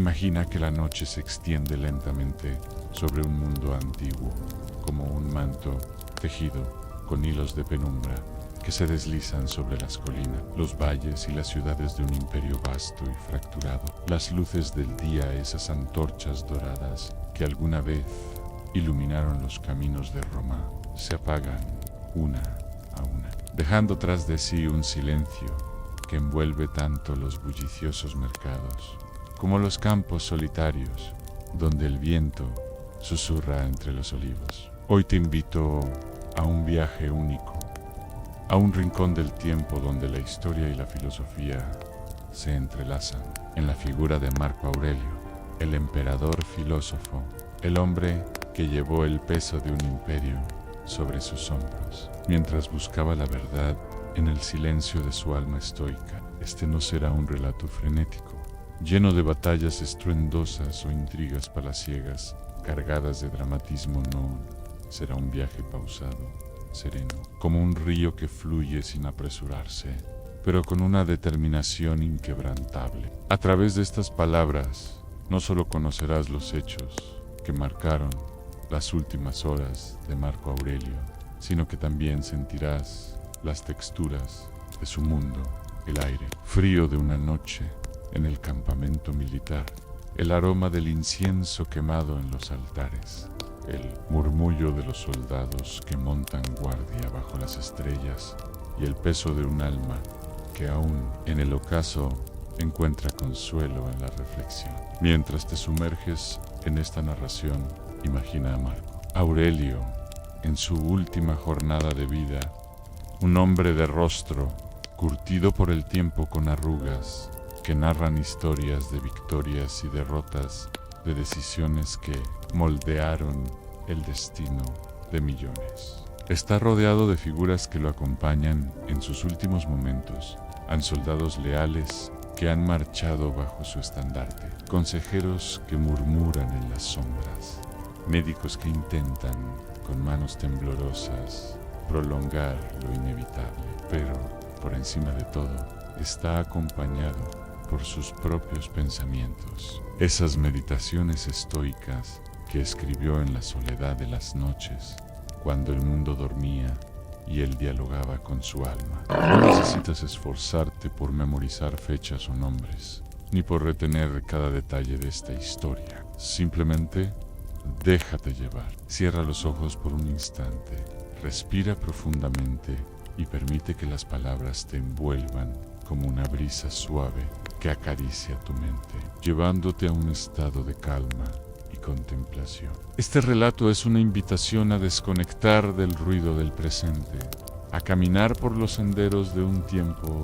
Imagina que la noche se extiende lentamente sobre un mundo antiguo, como un manto tejido con hilos de penumbra que se deslizan sobre las colinas, los valles y las ciudades de un imperio vasto y fracturado. Las luces del día, esas antorchas doradas que alguna vez iluminaron los caminos de Roma, se apagan una a una, dejando tras de sí un silencio que envuelve tanto los bulliciosos mercados como los campos solitarios donde el viento susurra entre los olivos. Hoy te invito a un viaje único, a un rincón del tiempo donde la historia y la filosofía se entrelazan, en la figura de Marco Aurelio, el emperador filósofo, el hombre que llevó el peso de un imperio sobre sus hombros, mientras buscaba la verdad en el silencio de su alma estoica. Este no será un relato frenético, lleno de batallas estruendosas o intrigas palaciegas cargadas de dramatismo. No, será un viaje pausado, sereno, como un río que fluye sin apresurarse, pero con una determinación inquebrantable. A través de estas palabras, no solo conocerás los hechos que marcaron las últimas horas de Marco Aurelio, sino que también sentirás las texturas de su mundo, el aire frío de una noche en el campamento militar, el aroma del incienso quemado en los altares, el murmullo de los soldados que montan guardia bajo las estrellas y el peso de un alma que aún en el ocaso encuentra consuelo en la reflexión. Mientras te sumerges en esta narración, imagina a Marco Aurelio en su última jornada de vida, un hombre de rostro curtido por el tiempo con arrugas que narran historias de victorias y derrotas, de decisiones que moldearon el destino de millones. Está rodeado de figuras que lo acompañan en sus últimos momentos. Han soldados leales que han marchado bajo su estandarte, consejeros que murmuran en las sombras, médicos que intentan, con manos temblorosas, prolongar lo inevitable, pero, por encima de todo, está acompañado por sus propios pensamientos, esas meditaciones estoicas que escribió en la soledad de las noches, cuando el mundo dormía y él dialogaba con su alma. No necesitas esforzarte por memorizar fechas o nombres, ni por retener cada detalle de esta historia. Simplemente déjate llevar. Cierra los ojos por un instante, respira profundamente y permite que las palabras te envuelvan como una brisa suave que acaricia tu mente, llevándote a un estado de calma y contemplación. Este relato es una invitación a desconectar del ruido del presente, a caminar por los senderos de un tiempo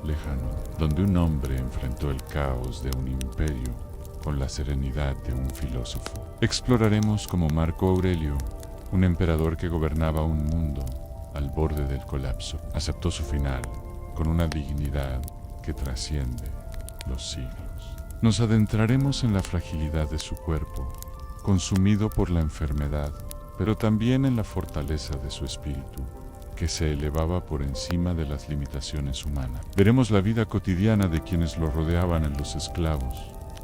lejano, donde un hombre enfrentó el caos de un imperio con la serenidad de un filósofo. Exploraremos cómo Marco Aurelio, un emperador que gobernaba un mundo al borde del colapso, aceptó su final con una dignidad que trasciende los siglos. Nos adentraremos en la fragilidad de su cuerpo, consumido por la enfermedad, pero también en la fortaleza de su espíritu, que se elevaba por encima de las limitaciones humanas. Veremos la vida cotidiana de quienes lo rodeaban, en los esclavos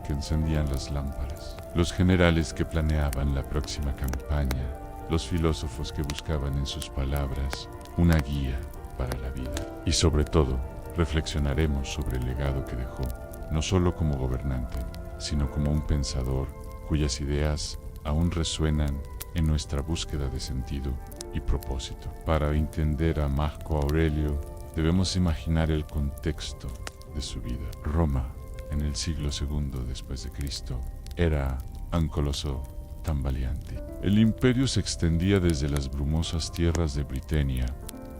que encendían las lámparas, los generales que planeaban la próxima campaña, los filósofos que buscaban en sus palabras una guía para la vida. Y sobre todo, reflexionaremos sobre el legado que dejó, no solo como gobernante, sino como un pensador cuyas ideas aún resuenan en nuestra búsqueda de sentido y propósito. Para entender a Marco Aurelio, debemos imaginar el contexto de su vida. Roma, en el siglo II después de Cristo, era un coloso tambaleante. El imperio se extendía desde las brumosas tierras de Britania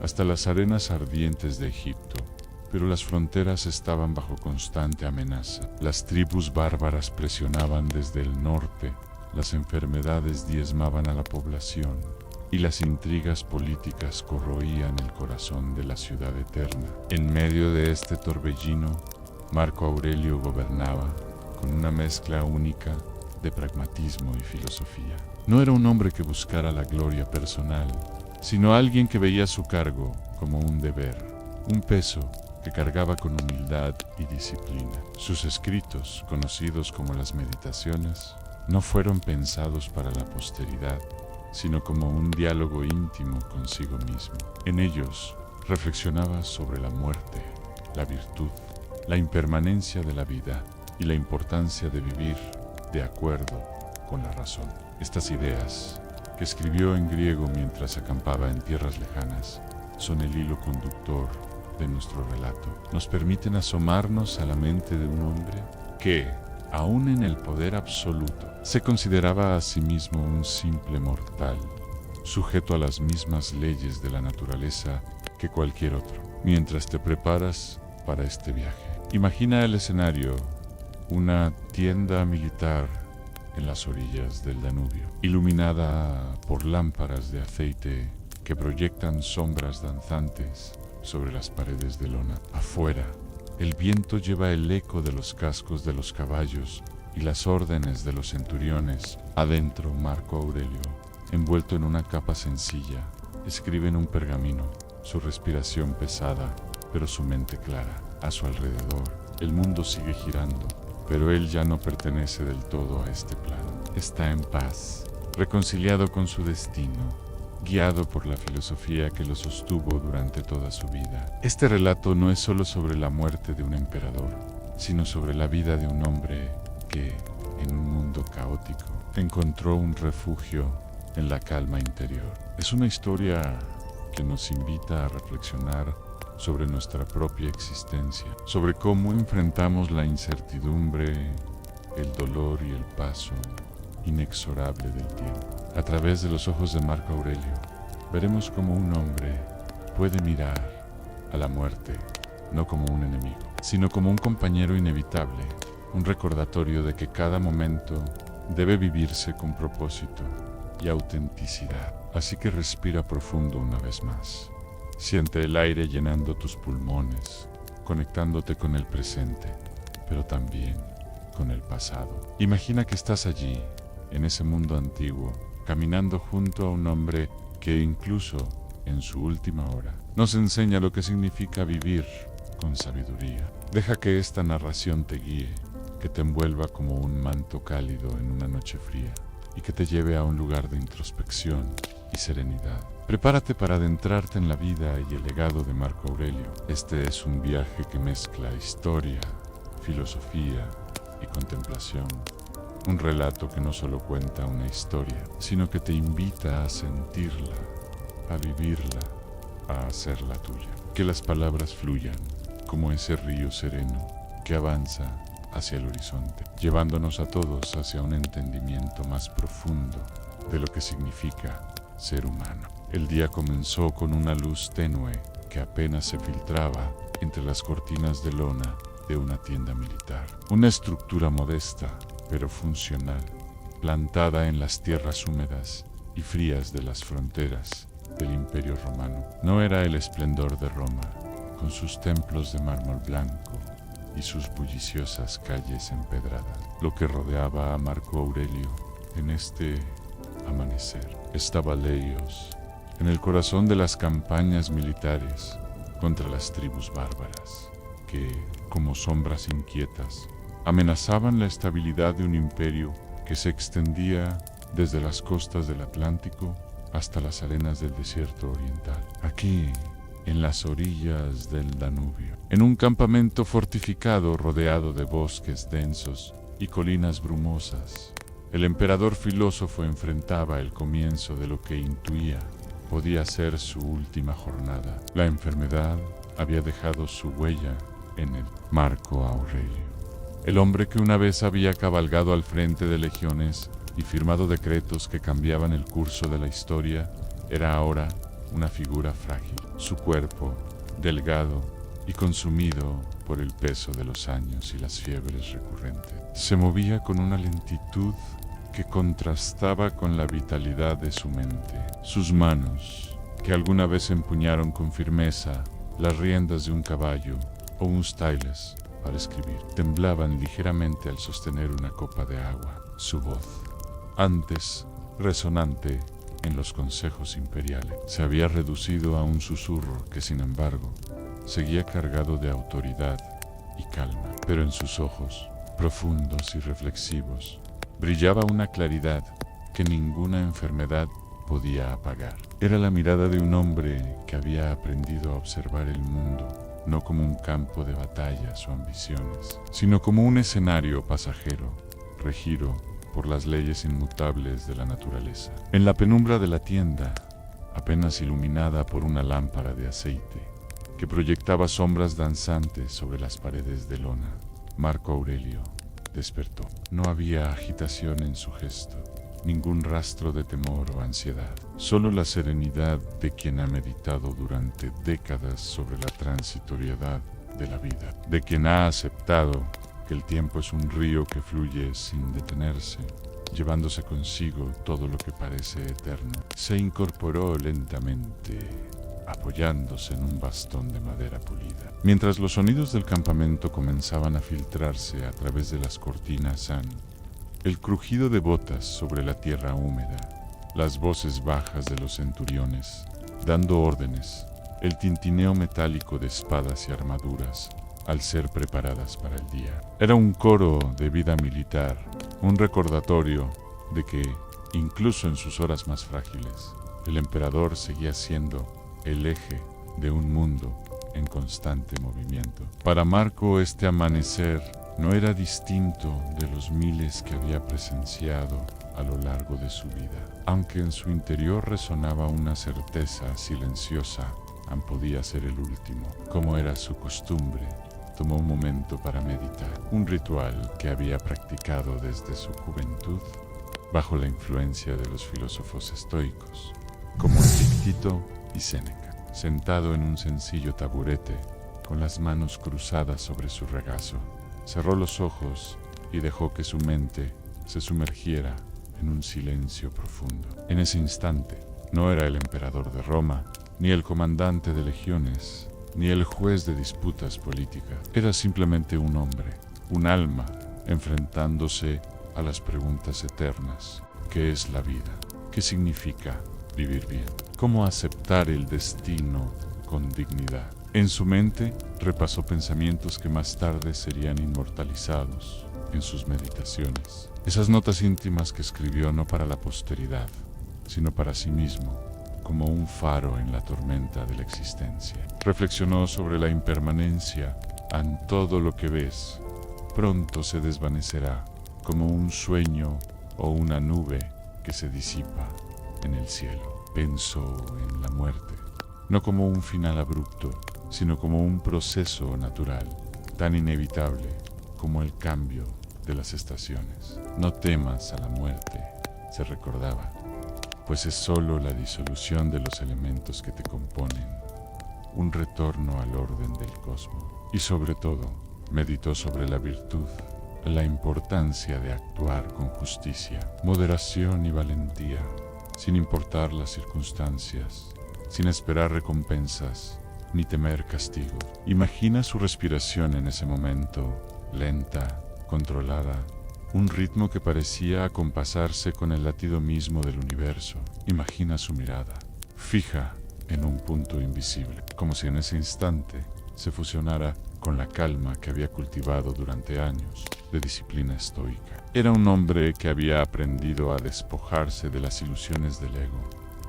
hasta las arenas ardientes de Egipto, pero las fronteras estaban bajo constante amenaza. Las tribus bárbaras presionaban desde el norte, las enfermedades diezmaban a la población y las intrigas políticas corroían el corazón de la ciudad eterna. En medio de este torbellino, Marco Aurelio gobernaba con una mezcla única de pragmatismo y filosofía. No era un hombre que buscara la gloria personal, sino alguien que veía su cargo como un deber, un peso que cargaba con humildad y disciplina. Sus escritos, conocidos como las Meditaciones, no fueron pensados para la posteridad, sino como un diálogo íntimo consigo mismo. En ellos reflexionaba sobre la muerte, la virtud, la impermanencia de la vida y la importancia de vivir de acuerdo con la razón. Estas ideas, que escribió en griego mientras acampaba en tierras lejanas, son el hilo conductor de nuestro relato. Nos permiten asomarnos a la mente de un hombre que, aún en el poder absoluto, se consideraba a sí mismo un simple mortal, sujeto a las mismas leyes de la naturaleza que cualquier otro. Mientras te preparas para este viaje, imagina el escenario: una tienda militar en las orillas del Danubio, iluminada por lámparas de aceite que proyectan sombras danzantes sobre las paredes de lona. Afuera, el viento lleva el eco de los cascos de los caballos y las órdenes de los centuriones. Adentro, Marco Aurelio, envuelto en una capa sencilla, escribe en un pergamino, su respiración pesada, pero su mente clara. A su alrededor, el mundo sigue girando, pero él ya no pertenece del todo a este plano. Está en paz, reconciliado con su destino, guiado por la filosofía que lo sostuvo durante toda su vida. Este relato no es solo sobre la muerte de un emperador, sino sobre la vida de un hombre que, en un mundo caótico, encontró un refugio en la calma interior. Es una historia que nos invita a reflexionar sobre nuestra propia existencia, sobre cómo enfrentamos la incertidumbre, el dolor y el paso inexorable del tiempo. A través de los ojos de Marco Aurelio, veremos cómo un hombre puede mirar a la muerte no como un enemigo, sino como un compañero inevitable, un recordatorio de que cada momento debe vivirse con propósito y autenticidad. Así que respira profundo una vez más. Siente el aire llenando tus pulmones, conectándote con el presente, pero también con el pasado. Imagina que estás allí, en ese mundo antiguo, caminando junto a un hombre que incluso en su última hora nos enseña lo que significa vivir con sabiduría. Deja que esta narración te guíe, que te envuelva como un manto cálido en una noche fría y que te lleve a un lugar de introspección y serenidad. Prepárate para adentrarte en la vida y el legado de Marco Aurelio. Este es un viaje que mezcla historia, filosofía y contemplación. Un relato que no solo cuenta una historia, sino que te invita a sentirla, a vivirla, a hacerla tuya. Que las palabras fluyan como ese río sereno que avanza hacia el horizonte, llevándonos a todos hacia un entendimiento más profundo de lo que significa ser humano. El día comenzó con una luz tenue que apenas se filtraba entre las cortinas de lona de una tienda militar. Una estructura modesta, pero funcional, plantada en las tierras húmedas y frías de las fronteras del Imperio Romano. No era el esplendor de Roma, con sus templos de mármol blanco y sus bulliciosas calles empedradas, lo que rodeaba a Marco Aurelio en este amanecer. Estaba Leios, en el corazón de las campañas militares contra las tribus bárbaras, que, como sombras inquietas, amenazaban la estabilidad de un imperio que se extendía desde las costas del Atlántico hasta las arenas del desierto oriental. Aquí, en las orillas del Danubio, en un campamento fortificado rodeado de bosques densos y colinas brumosas, el emperador filósofo enfrentaba el comienzo de lo que intuía podía ser su última jornada. La enfermedad había dejado su huella en él. Marco Aurelio, el hombre que una vez había cabalgado al frente de legiones y firmado decretos que cambiaban el curso de la historia, era ahora una figura frágil. Su cuerpo, delgado y consumido por el peso de los años y las fiebres recurrentes, se movía con una lentitud que contrastaba con la vitalidad de su mente. Sus manos, que alguna vez empuñaron con firmeza las riendas de un caballo o un stylus para escribir, temblaban ligeramente al sostener una copa de agua. Su voz, antes resonante, en los consejos imperiales. Se había reducido a un susurro que, sin embargo, seguía cargado de autoridad y calma. Pero en sus ojos, profundos y reflexivos, brillaba una claridad que ninguna enfermedad podía apagar. Era la mirada de un hombre que había aprendido a observar el mundo no como un campo de batallas o ambiciones, sino como un escenario pasajero, regido por las leyes inmutables de la naturaleza. En la penumbra de la tienda, apenas iluminada por una lámpara de aceite, que proyectaba sombras danzantes sobre las paredes de lona, Marco Aurelio despertó. No había agitación en su gesto, ningún rastro de temor o ansiedad, solo la serenidad de quien ha meditado durante décadas sobre la transitoriedad de la vida, de quien ha aceptado que el tiempo es un río que fluye sin detenerse, llevándose consigo todo lo que parece eterno. Se incorporó lentamente, apoyándose en un bastón de madera pulida. Mientras los sonidos del campamento comenzaban a filtrarse a través de las cortinas, el crujido de botas sobre la tierra húmeda, las voces bajas de los centuriones, dando órdenes, el tintineo metálico de espadas y armaduras, al ser preparadas para el día. Era un coro de vida militar, un recordatorio de que, incluso en sus horas más frágiles, el emperador seguía siendo el eje de un mundo en constante movimiento. Para Marco, este amanecer no era distinto de los miles que había presenciado a lo largo de su vida. Aunque en su interior resonaba una certeza silenciosa, podía ser el último. Como era su costumbre, tomó un momento para meditar, un ritual que había practicado desde su juventud, bajo la influencia de los filósofos estoicos, como Epicteto y Séneca. Sentado en un sencillo taburete, con las manos cruzadas sobre su regazo, cerró los ojos y dejó que su mente se sumergiera en un silencio profundo. En ese instante, no era el emperador de Roma, ni el comandante de legiones, ni el juez de disputas políticas. Era simplemente un hombre, un alma, enfrentándose a las preguntas eternas. ¿Qué es la vida? ¿Qué significa vivir bien? ¿Cómo aceptar el destino con dignidad? En su mente repasó pensamientos que más tarde serían inmortalizados en sus meditaciones. Esas notas íntimas que escribió no para la posteridad, sino para sí mismo, como un faro en la tormenta de la existencia. Reflexionó sobre la impermanencia. Todo lo que ves pronto se desvanecerá, como un sueño o una nube que se disipa en el cielo. Pensó en la muerte, no como un final abrupto, sino como un proceso natural, tan inevitable como el cambio de las estaciones. No temas a la muerte, se recordaba, pues es solo la disolución de los elementos que te componen, un retorno al orden del cosmos. Y sobre todo, meditó sobre la virtud, la importancia de actuar con justicia, moderación y valentía, sin importar las circunstancias, sin esperar recompensas, ni temer castigo. Imagina su respiración en ese momento, lenta, controlada, un ritmo que parecía acompasarse con el latido mismo del universo. Imagina su mirada, fija en un punto invisible, como si en ese instante se fusionara con la calma que había cultivado durante años de disciplina estoica. Era un hombre que había aprendido a despojarse de las ilusiones del ego,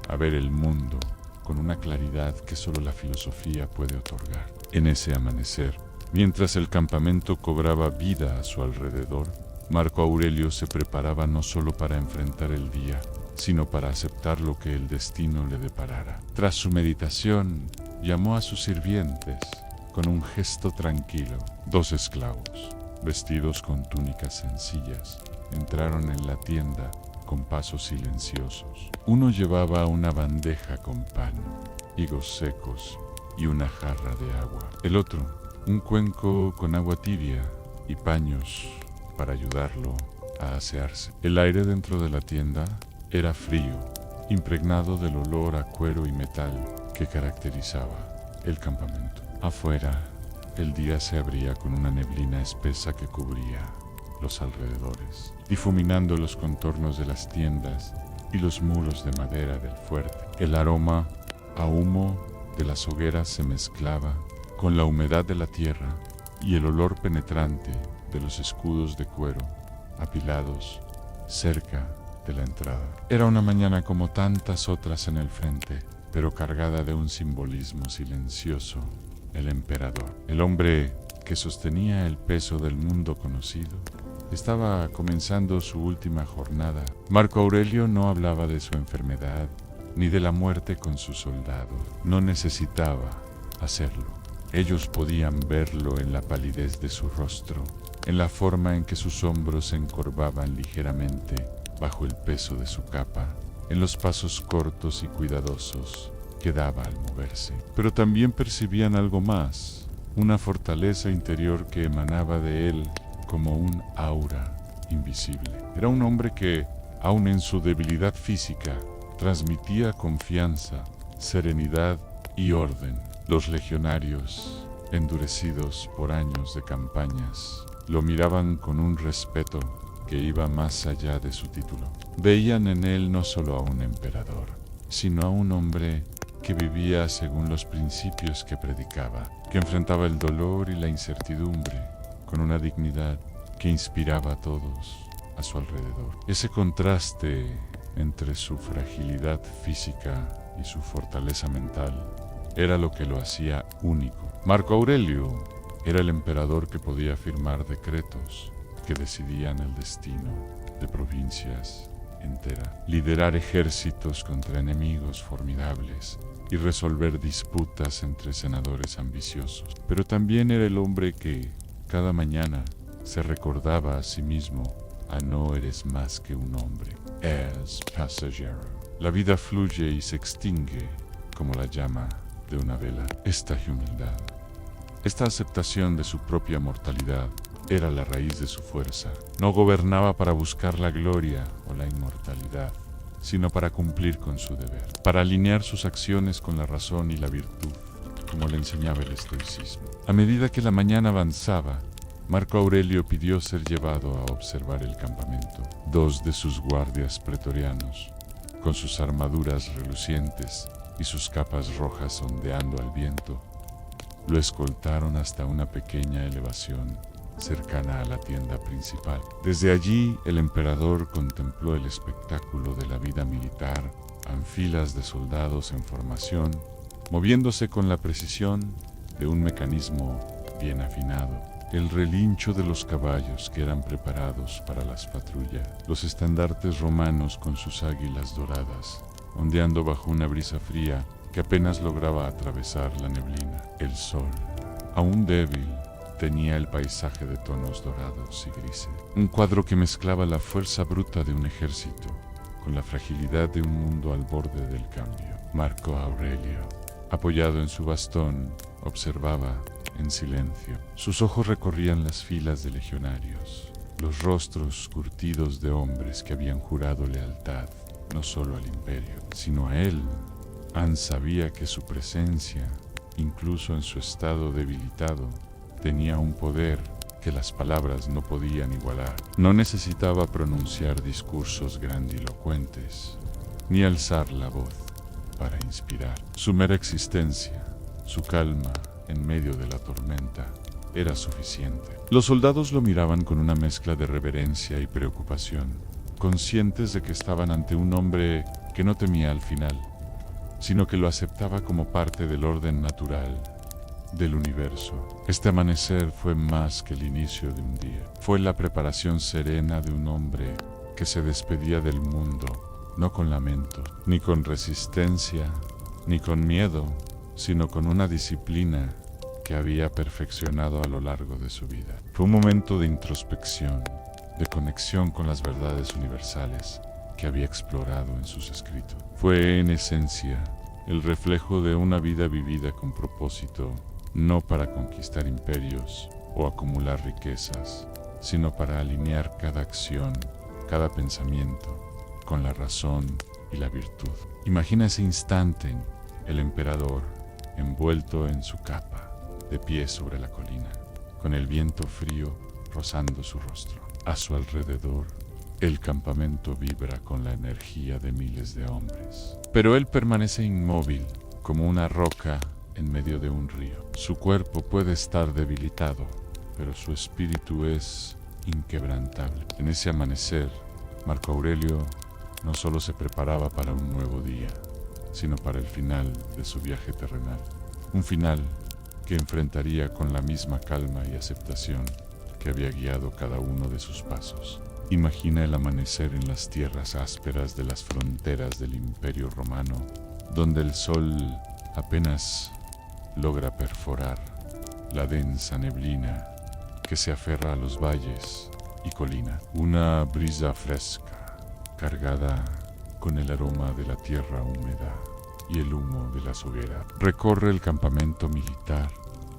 a ver el mundo con una claridad que solo la filosofía puede otorgar. En ese amanecer, mientras el campamento cobraba vida a su alrededor, Marco Aurelio se preparaba no solo para enfrentar el día, sino para aceptar lo que el destino le deparara. Tras su meditación, llamó a sus sirvientes con un gesto tranquilo. 2 esclavos, vestidos con túnicas sencillas, entraron en la tienda con pasos silenciosos. Uno llevaba una bandeja con pan, higos secos y una jarra de agua. El otro, un cuenco con agua tibia y paños para ayudarlo a asearse. El aire dentro de la tienda era frío, impregnado del olor a cuero y metal que caracterizaba el campamento. Afuera, el día se abría con una neblina espesa que cubría los alrededores, difuminando los contornos de las tiendas y los muros de madera del fuerte. El aroma a humo de las hogueras se mezclaba con la humedad de la tierra y el olor penetrante de los escudos de cuero apilados cerca de la entrada. Era una mañana como tantas otras en el frente, pero cargada de un simbolismo silencioso. El emperador, el hombre que sostenía el peso del mundo conocido, estaba comenzando su última jornada. Marco Aurelio no hablaba de su enfermedad ni de la muerte con sus soldados. No necesitaba hacerlo. Ellos podían verlo en la palidez de su rostro, en la forma en que sus hombros se encorvaban ligeramente bajo el peso de su capa, en los pasos cortos y cuidadosos que daba al moverse. Pero también percibían algo más, una fortaleza interior que emanaba de él como un aura invisible. Era un hombre que, aun en su debilidad física, transmitía confianza, serenidad y orden. Los legionarios, endurecidos por años de campañas, lo miraban con un respeto que iba más allá de su título. Veían en él no solo a un emperador, sino a un hombre que vivía según los principios que predicaba, que enfrentaba el dolor y la incertidumbre con una dignidad que inspiraba a todos a su alrededor. Ese contraste entre su fragilidad física y su fortaleza mental era lo que lo hacía único. Marco Aurelio era el emperador que podía firmar decretos que decidían el destino de provincias enteras, liderar ejércitos contra enemigos formidables y resolver disputas entre senadores ambiciosos. Pero también era el hombre que, cada mañana, se recordaba a sí mismo: no eres más que un hombre, es pasajero. La vida fluye y se extingue como la llama de una vela. Esta humildad, esta aceptación de su propia mortalidad, era la raíz de su fuerza. No gobernaba para buscar la gloria o la inmortalidad, sino para cumplir con su deber, para alinear sus acciones con la razón y la virtud, como le enseñaba el estoicismo. A medida que la mañana avanzaba, Marco Aurelio pidió ser llevado a observar el campamento. Dos de sus guardias pretorianos, con sus armaduras relucientes y sus capas rojas ondeando al viento, lo escoltaron hasta una pequeña elevación cercana a la tienda principal. Desde allí, el emperador contempló el espectáculo de la vida militar, en filas de soldados en formación, moviéndose con la precisión de un mecanismo bien afinado. El relincho de los caballos que eran preparados para las patrullas, los estandartes romanos con sus águilas doradas, ondeando bajo una brisa fría que apenas lograba atravesar la neblina. El sol, aún débil, tenía el paisaje de tonos dorados y grises. Un cuadro que mezclaba la fuerza bruta de un ejército con la fragilidad de un mundo al borde del cambio. Marco Aurelio, apoyado en su bastón, observaba en silencio. Sus ojos recorrían las filas de legionarios, los rostros curtidos de hombres que habían jurado lealtad no solo al imperio, sino a él. Sabía que su presencia, incluso en su estado debilitado, tenía un poder que las palabras no podían igualar. No necesitaba pronunciar discursos grandilocuentes, ni alzar la voz para inspirar. Su mera existencia, su calma en medio de la tormenta, era suficiente. Los soldados lo miraban con una mezcla de reverencia y preocupación, conscientes de que estaban ante un hombre que no temía al final, sino que lo aceptaba como parte del orden natural del universo. Este amanecer fue más que el inicio de un día. Fue la preparación serena de un hombre que se despedía del mundo, no con lamento, ni con resistencia, ni con miedo, sino con una disciplina que había perfeccionado a lo largo de su vida. Fue un momento de introspección, de conexión con las verdades universales que había explorado en sus escritos. Fue, en esencia, el reflejo de una vida vivida con propósito, no para conquistar imperios o acumular riquezas, sino para alinear cada acción, cada pensamiento, con la razón y la virtud. Imagina ese instante, el emperador, envuelto en su capa, de pie sobre la colina, con el viento frío rozando su rostro. A su alrededor, El campamento vibra con la energía de miles de hombres. Pero él permanece inmóvil, como una roca en medio de un río. Su cuerpo puede estar debilitado, pero su espíritu es inquebrantable. En ese amanecer, Marco Aurelio no solo se preparaba para un nuevo día, sino para el final de su viaje terrenal. Un final que enfrentaría con la misma calma y aceptación que había guiado cada uno de sus pasos. Imagina el amanecer en las tierras ásperas de las fronteras del Imperio Romano, donde el sol apenas logra perforar la densa neblina que se aferra a los valles y colinas. Una brisa fresca, cargada con el aroma de la tierra húmeda y el humo de las hogueras, recorre el campamento militar,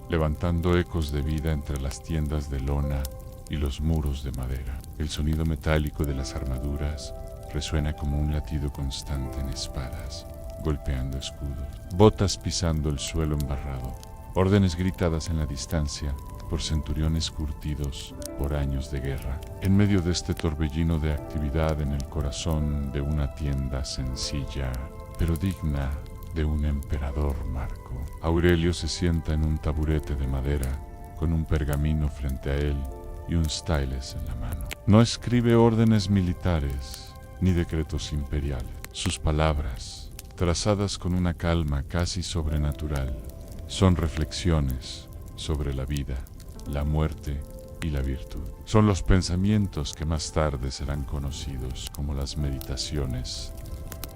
levantando ecos de vida entre las tiendas de lona y los muros de madera. El sonido metálico de las armaduras resuena como un latido constante en espadas, golpeando escudos, botas pisando el suelo embarrado, órdenes gritadas en la distancia por centuriones curtidos por años de guerra. En medio de este torbellino de actividad en el corazón de una tienda sencilla, pero digna de un emperador, Marco Aurelio se sienta en un taburete de madera, con un pergamino frente a él y un stylus en la mano. No escribe órdenes militares ni decretos imperiales. Sus palabras, trazadas con una calma casi sobrenatural, son reflexiones sobre la vida, la muerte y la virtud. Son los pensamientos que más tarde serán conocidos como las meditaciones,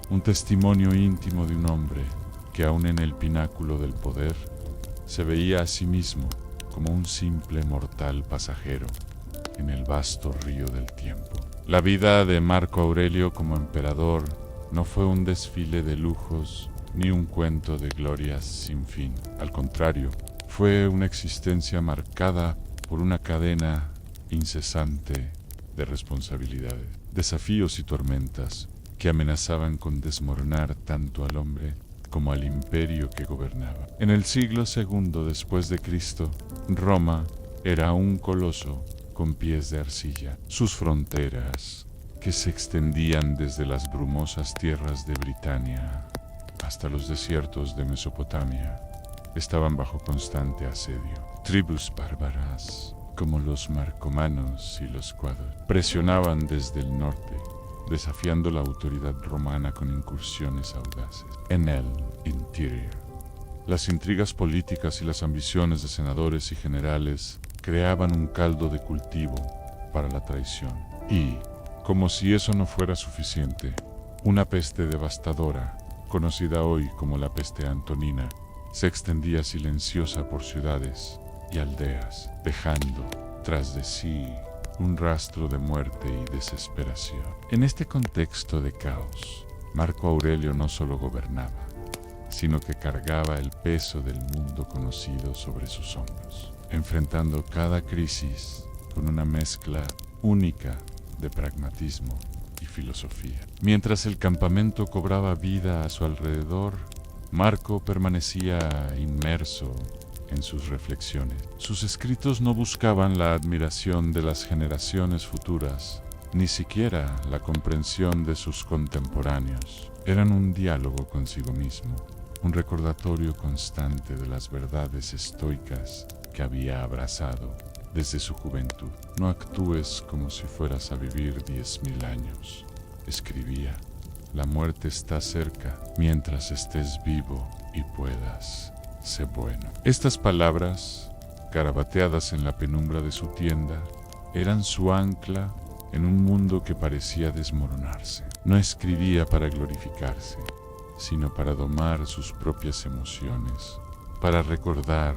un testimonio íntimo de un hombre que aún en el pináculo del poder se veía a sí mismo como un simple mortal pasajero en el vasto río del tiempo. La vida de Marco Aurelio como emperador no fue un desfile de lujos ni un cuento de glorias sin fin. Al contrario, fue una existencia marcada por una cadena incesante de responsabilidades, desafíos y tormentas que amenazaban con desmoronar tanto al hombre como al imperio que gobernaba. En el siglo II después de Cristo, Roma era un coloso con pies de arcilla. Sus fronteras, que se extendían desde las brumosas tierras de Britania hasta los desiertos de Mesopotamia, estaban bajo constante asedio. Tribus bárbaras, como los marcomanos y los cuados, presionaban desde el norte, desafiando la autoridad romana con incursiones audaces. En el interior, las intrigas políticas y las ambiciones de senadores y generales creaban un caldo de cultivo para la traición. Y, como si eso no fuera suficiente, una peste devastadora, conocida hoy como la peste antonina, se extendía silenciosa por ciudades y aldeas, dejando tras de sí un rastro de muerte y desesperación. En este contexto de caos, Marco Aurelio no solo gobernaba, sino que cargaba el peso del mundo conocido sobre sus hombros, enfrentando cada crisis con una mezcla única de pragmatismo y filosofía. Mientras el campamento cobraba vida a su alrededor, Marco permanecía inmerso en sus reflexiones. Sus escritos no buscaban la admiración de las generaciones futuras, ni siquiera la comprensión de sus contemporáneos. Eran un diálogo consigo mismo, un recordatorio constante de las verdades estoicas que había abrazado desde su juventud. No actúes como si fueras a vivir 10.000 años, escribía. La muerte está cerca mientras estés vivo y puedas. Sé bueno. Estas palabras, garabateadas en la penumbra de su tienda, eran su ancla en un mundo que parecía desmoronarse. No escribía para glorificarse, sino para domar sus propias emociones, para recordar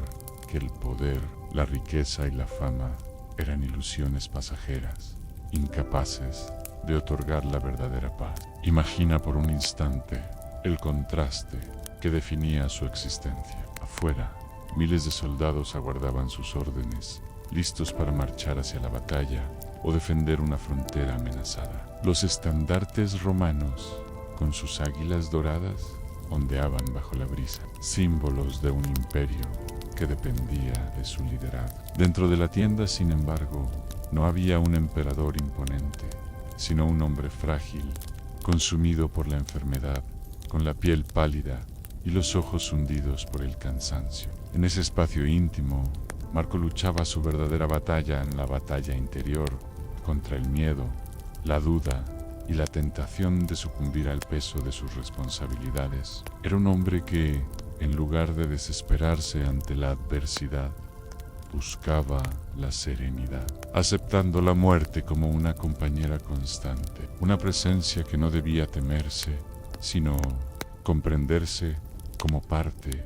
que el poder, la riqueza y la fama eran ilusiones pasajeras, incapaces de otorgar la verdadera paz. Imagina por un instante el contraste que definía su existencia. Afuera, miles de soldados aguardaban sus órdenes, listos para marchar hacia la batalla o defender una frontera amenazada. Los estandartes romanos, con sus águilas doradas, ondeaban bajo la brisa, símbolos de un imperio que dependía de su liderazgo. Dentro de la tienda, sin embargo, no había un emperador imponente, sino un hombre frágil, consumido por la enfermedad, con la piel pálida y los ojos hundidos por el cansancio. En ese espacio íntimo, Marco luchaba su verdadera batalla en la batalla interior, contra el miedo, la duda y la tentación de sucumbir al peso de sus responsabilidades. Era un hombre que, en lugar de desesperarse ante la adversidad, buscaba la serenidad, aceptando la muerte como una compañera constante, una presencia que no debía temerse, sino comprenderse como parte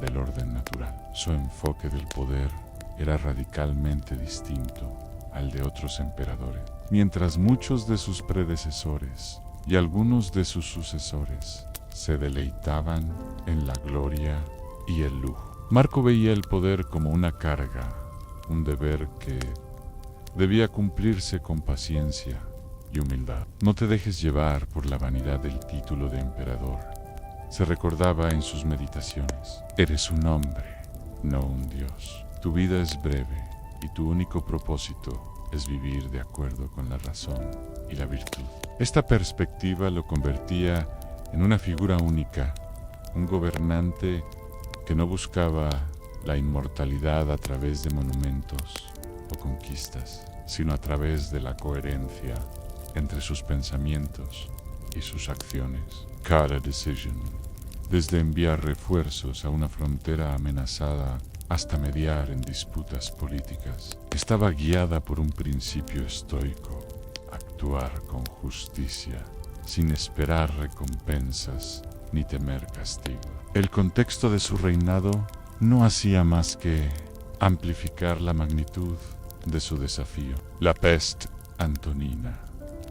del orden natural. Su enfoque del poder era radicalmente distinto al de otros emperadores. Mientras muchos de sus predecesores y algunos de sus sucesores se deleitaban en la gloria y el lujo, Marco veía el poder como una carga, un deber que debía cumplirse con paciencia y humildad. No te dejes llevar por la vanidad del título de emperador, se recordaba en sus meditaciones. Eres un hombre, no un dios. Tu vida es breve y tu único propósito es vivir de acuerdo con la razón y la virtud. Esta perspectiva lo convertía en una figura única, un gobernante que no buscaba la inmortalidad a través de monumentos o conquistas, sino a través de la coherencia entre sus pensamientos y sus acciones. Cada decisión, desde enviar refuerzos a una frontera amenazada hasta mediar en disputas políticas, estaba guiada por un principio estoico: actuar con justicia, sin esperar recompensas ni temer castigo. El contexto de su reinado no hacía más que amplificar la magnitud de su desafío. La peste antonina,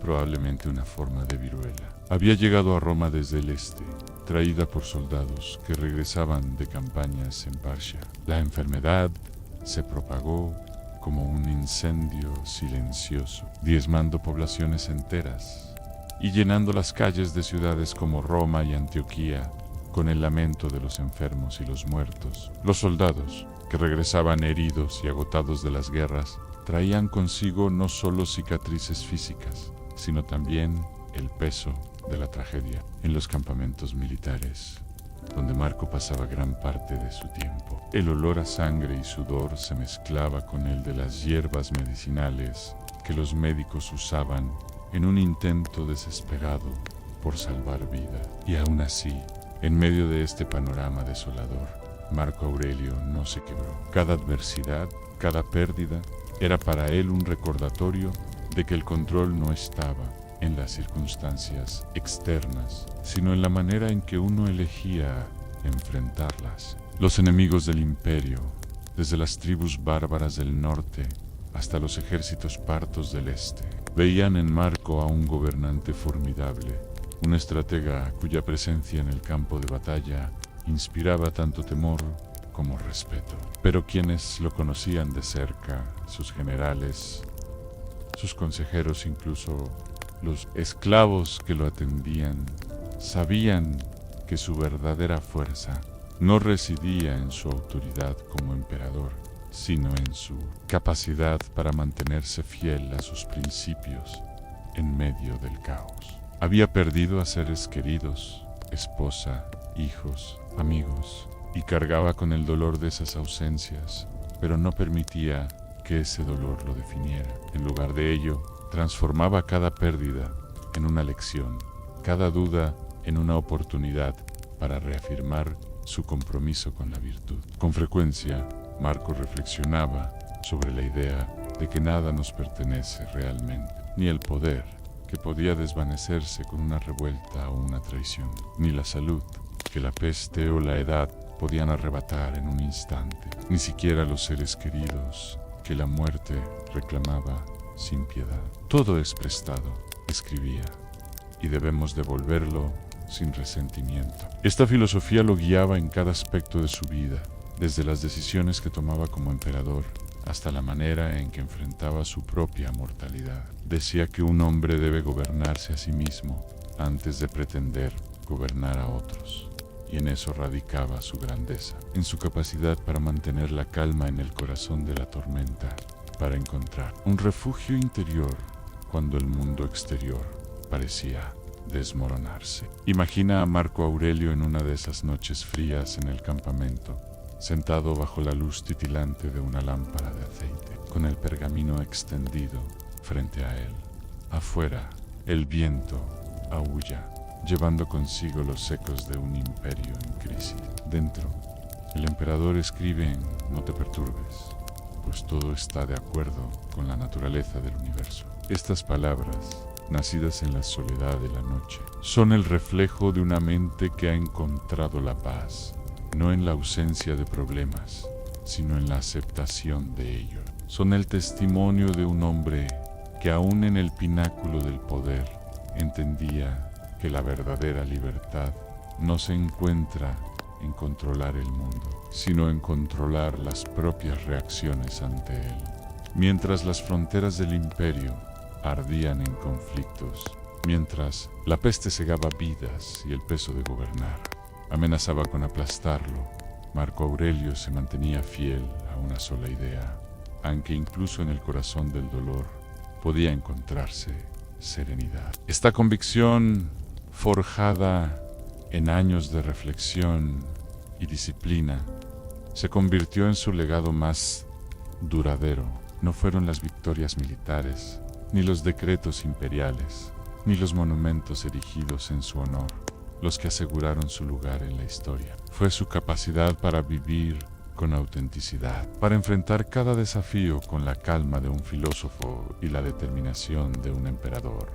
probablemente una forma de viruela, había llegado a Roma desde el este, traída por soldados que regresaban de campañas en Persia. La enfermedad se propagó como un incendio silencioso, diezmando poblaciones enteras y llenando las calles de ciudades como Roma y Antioquía con el lamento de los enfermos y los muertos. Los soldados, que regresaban heridos y agotados de las guerras, traían consigo no solo cicatrices físicas, sino también el peso de la tragedia. En los campamentos militares, donde Marco pasaba gran parte de su tiempo, el olor a sangre y sudor se mezclaba con el de las hierbas medicinales que los médicos usaban en un intento desesperado por salvar vida. Y aún así, en medio de este panorama desolador, Marco Aurelio no se quebró. Cada adversidad, cada pérdida, era para él un recordatorio de que el control no estaba en las circunstancias externas, sino en la manera en que uno elegía enfrentarlas. Los enemigos del imperio, desde las tribus bárbaras del norte hasta los ejércitos partos del este, veían en Marco a un gobernante formidable, un estratega cuya presencia en el campo de batalla inspiraba tanto temor como respeto. Pero quienes lo conocían de cerca, sus generales, sus consejeros, incluso los esclavos que lo atendían, sabían que su verdadera fuerza no residía en su autoridad como emperador, sino en su capacidad para mantenerse fiel a sus principios en medio del caos. Había perdido a seres queridos, esposa, hijos, amigos, y cargaba con el dolor de esas ausencias, pero no permitía que ese dolor lo definiera. En lugar de ello, transformaba cada pérdida en una lección, cada duda en una oportunidad para reafirmar su compromiso con la virtud. Con frecuencia, Marco reflexionaba sobre la idea de que nada nos pertenece realmente, ni el poder, que podía desvanecerse con una revuelta o una traición, ni la salud, que la peste o la edad podían arrebatar en un instante, ni siquiera los seres queridos, que la muerte reclamaba sin piedad. Todo es prestado, escribía, y debemos devolverlo sin resentimiento. Esta filosofía lo guiaba en cada aspecto de su vida, desde las decisiones que tomaba como emperador hasta la manera en que enfrentaba su propia mortalidad. Decía que un hombre debe gobernarse a sí mismo antes de pretender gobernar a otros, y en eso radicaba su grandeza, en su capacidad para mantener la calma en el corazón de la tormenta, para encontrar un refugio interior cuando el mundo exterior parecía desmoronarse. Imagina a Marco Aurelio en una de esas noches frías en el campamento, sentado bajo la luz titilante de una lámpara de aceite, con el pergamino extendido frente a él. Afuera, el viento aúlla, llevando consigo los ecos de un imperio en crisis. Dentro, el emperador escribe en "No te perturbes, pues todo está de acuerdo con la naturaleza del universo". Estas palabras, nacidas en la soledad de la noche, son el reflejo de una mente que ha encontrado la paz, no en la ausencia de problemas, sino en la aceptación de ellos. Son el testimonio de un hombre que aún en el pináculo del poder entendía que la verdadera libertad no se encuentra en controlar el mundo, sino en controlar las propias reacciones ante él. Mientras las fronteras del imperio ardían en conflictos, mientras la peste cegaba vidas y el peso de gobernar amenazaba con aplastarlo, Marco Aurelio se mantenía fiel a una sola idea, aunque incluso en el corazón del dolor podía encontrarse serenidad. Esta convicción, forjada en años de reflexión y disciplina, se convirtió en su legado más duradero. No fueron las victorias militares, ni los decretos imperiales, ni los monumentos erigidos en su honor los que aseguraron su lugar en la historia. Fue su capacidad para vivir con autenticidad, para enfrentar cada desafío con la calma de un filósofo y la determinación de un emperador,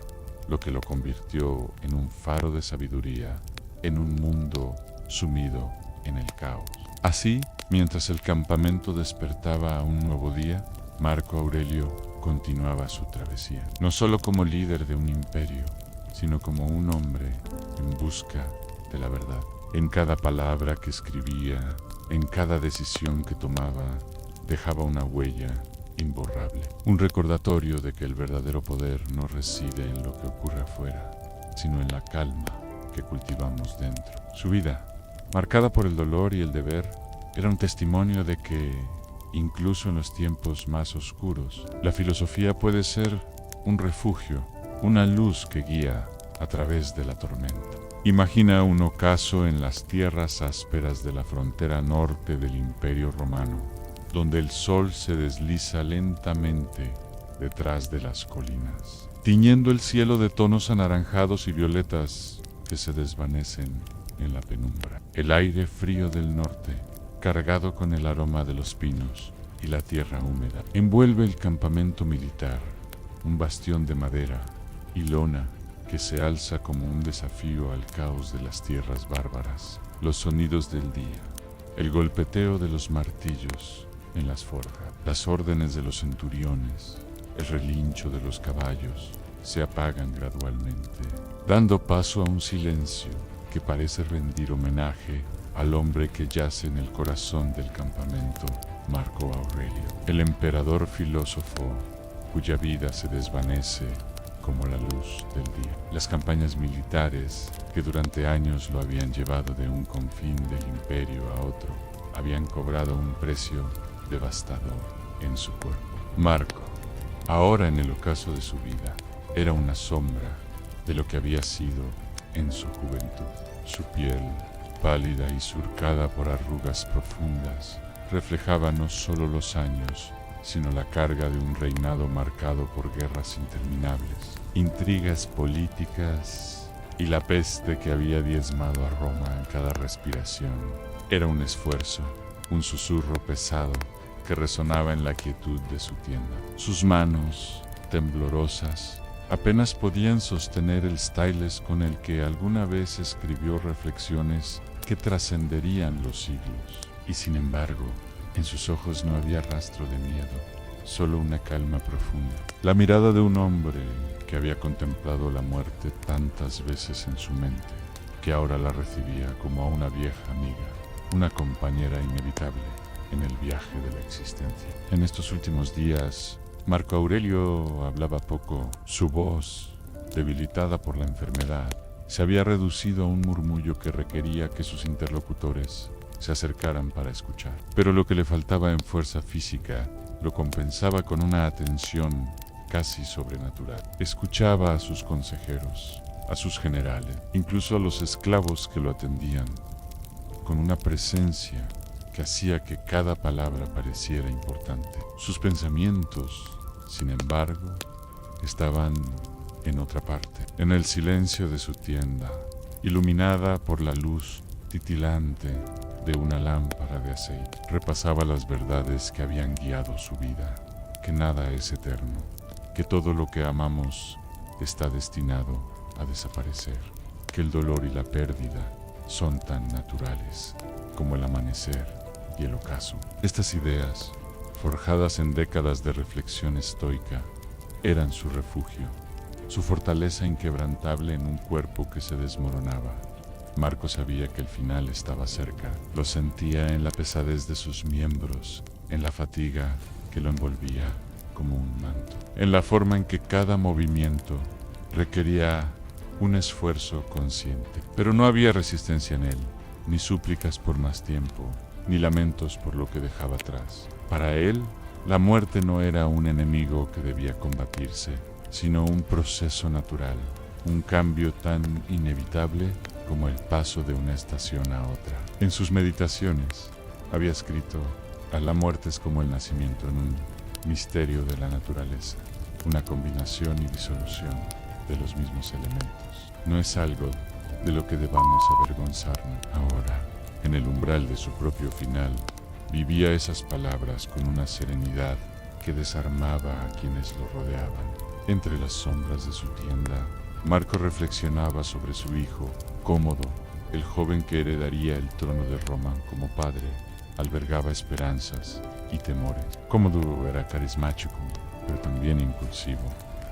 lo que lo convirtió en un faro de sabiduría en un mundo sumido en el caos. Así, mientras el campamento despertaba a un nuevo día, Marco Aurelio continuaba su travesía, no solo como líder de un imperio, sino como un hombre en busca de la verdad. En cada palabra que escribía, en cada decisión que tomaba, dejaba una huella imborrable, un recordatorio de que el verdadero poder no reside en lo que ocurre afuera, sino en la calma que cultivamos dentro. Su vida, marcada por el dolor y el deber, era un testimonio de que, incluso en los tiempos más oscuros, la filosofía puede ser un refugio, una luz que guía a través de la tormenta. Imagina un ocaso en las tierras ásperas de la frontera norte del Imperio Romano, donde el sol se desliza lentamente detrás de las colinas, tiñendo el cielo de tonos anaranjados y violetas que se desvanecen en la penumbra. El aire frío del norte, cargado con el aroma de los pinos y la tierra húmeda, envuelve el campamento militar, un bastión de madera y lona que se alza como un desafío al caos de las tierras bárbaras. Los sonidos del día, el golpeteo de los martillos en las forjas, las órdenes de los centuriones, el relincho de los caballos, se apagan gradualmente, dando paso a un silencio que parece rendir homenaje al hombre que yace en el corazón del campamento, Marco Aurelio, el emperador filósofo cuya vida se desvanece como la luz del día. Las campañas militares que durante años lo habían llevado de un confín del imperio a otro habían cobrado un precio devastador en su cuerpo. Marco, ahora en el ocaso de su vida, era una sombra de lo que había sido en su juventud. Su piel, pálida y surcada por arrugas profundas, reflejaba no solo los años, sino la carga de un reinado marcado por guerras interminables, intrigas políticas y la peste que había diezmado a Roma en cada respiración. Era un esfuerzo, un susurro pesado que resonaba en la quietud de su tienda. Sus manos, temblorosas, apenas podían sostener el stylus con el que alguna vez escribió reflexiones que trascenderían los siglos. Y sin embargo, en sus ojos no había rastro de miedo, solo una calma profunda. La mirada de un hombre que había contemplado la muerte tantas veces en su mente, que ahora la recibía como a una vieja amiga, una compañera inevitable en el viaje de la existencia. En estos últimos días, Marco Aurelio hablaba poco. Su voz, debilitada por la enfermedad, se había reducido a un murmullo que requería que sus interlocutores se acercaran para escuchar. Pero lo que le faltaba en fuerza física lo compensaba con una atención casi sobrenatural. Escuchaba a sus consejeros, a sus generales, incluso a los esclavos que lo atendían, con una presencia que hacía que cada palabra pareciera importante. Sus pensamientos, sin embargo, estaban en otra parte, en el silencio de su tienda, iluminada por la luz titilante de una lámpara de aceite. Repasaba las verdades que habían guiado su vida, que nada es eterno, que todo lo que amamos está destinado a desaparecer, que el dolor y la pérdida son tan naturales como el amanecer y el ocaso. Estas ideas, forjadas en décadas de reflexión estoica, eran su refugio, su fortaleza inquebrantable en un cuerpo que se desmoronaba. Marco sabía que el final estaba cerca. Lo sentía en la pesadez de sus miembros, en la fatiga que lo envolvía como un manto, en la forma en que cada movimiento requería un esfuerzo consciente. Pero no había resistencia en él, ni súplicas por más tiempo, ni lamentos por lo que dejaba atrás. Para él, la muerte no era un enemigo que debía combatirse, sino un proceso natural, un cambio tan inevitable como el paso de una estación a otra. En sus meditaciones había escrito: la muerte es como el nacimiento en un misterio de la naturaleza, una combinación y disolución de los mismos elementos. No es algo de lo que debamos avergonzarnos. Ahora, en el umbral de su propio final, vivía esas palabras con una serenidad que desarmaba a quienes lo rodeaban. Entre las sombras de su tienda, Marco reflexionaba sobre su hijo, Cómodo, el joven que heredaría el trono de Roma como padre. Albergaba esperanzas y temores. Cómodo era carismático, pero también impulsivo,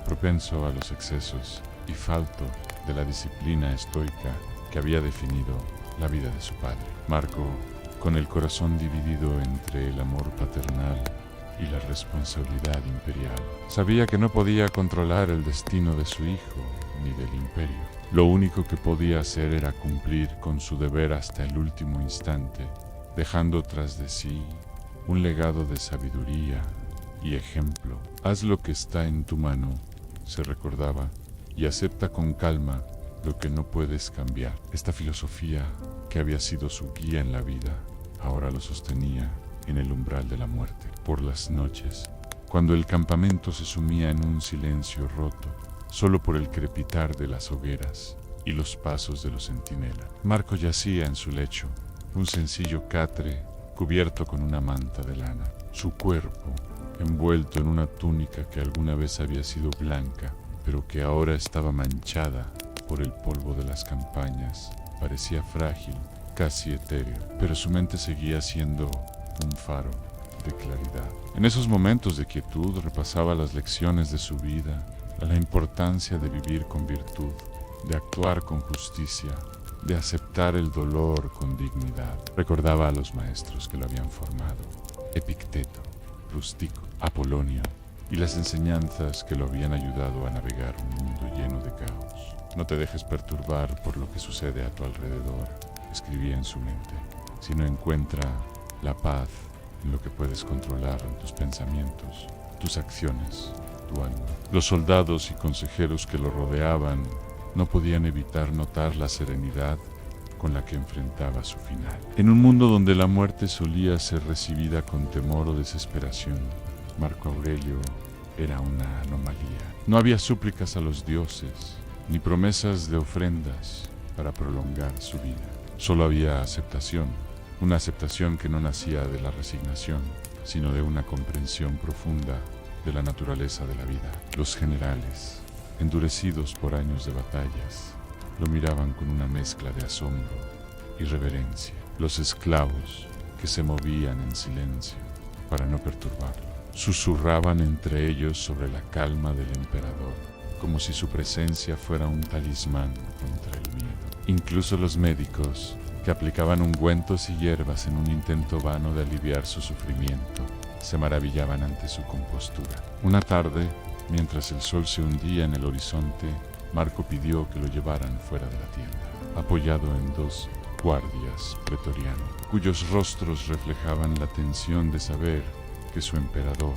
propenso a los excesos y falto de la disciplina estoica que había definido la vida de su padre. Marco, con el corazón dividido entre el amor paternal y la responsabilidad imperial, sabía que no podía controlar el destino de su hijo ni del imperio. Lo único que podía hacer era cumplir con su deber hasta el último instante, dejando tras de sí un legado de sabiduría y ejemplo. Haz lo que está en tu mano, se recordaba, y acepta con calma lo que no puedes cambiar. Esta filosofía, que había sido su guía en la vida, ahora lo sostenía en el umbral de la muerte. Por las noches, cuando el campamento se sumía en un silencio roto, solo por el crepitar de las hogueras y los pasos de los centinelas, Marco yacía en su lecho, un sencillo catre cubierto con una manta de lana. Su cuerpo, envuelto en una túnica que alguna vez había sido blanca, pero que ahora estaba manchada por el polvo de las campañas, parecía frágil, casi etéreo, pero su mente seguía siendo un faro de claridad. En esos momentos de quietud repasaba las lecciones de su vida, la importancia de vivir con virtud, de actuar con justicia, de aceptar el dolor con dignidad. Recordaba a los maestros que lo habían formado: Epicteto, Rústico, Apolonio, y las enseñanzas que lo habían ayudado a navegar un mundo lleno de caos. No te dejes perturbar por lo que sucede a tu alrededor, escribía en su mente, sino encuentra la paz en lo que puedes controlar, en tus pensamientos, tus acciones, tu alma. Los soldados y consejeros que lo rodeaban no podían evitar notar la serenidad con la que enfrentaba su final. En un mundo donde la muerte solía ser recibida con temor o desesperación, Marco Aurelio era una anomalía. No había súplicas a los dioses, ni promesas de ofrendas para prolongar su vida. Solo había aceptación, una aceptación que no nacía de la resignación, sino de una comprensión profunda de la naturaleza de la vida. Los generales, endurecidos por años de batallas, lo miraban con una mezcla de asombro y reverencia. Los esclavos, que se movían en silencio para no perturbarlo, susurraban entre ellos sobre la calma del emperador, como si su presencia fuera un talismán contra el miedo. Incluso los médicos, que aplicaban ungüentos y hierbas en un intento vano de aliviar su sufrimiento, se maravillaban ante su compostura. Una tarde, mientras el sol se hundía en el horizonte, Marco pidió que lo llevaran fuera de la tienda, apoyado en 2 guardias pretorianos, cuyos rostros reflejaban la tensión de saber que su emperador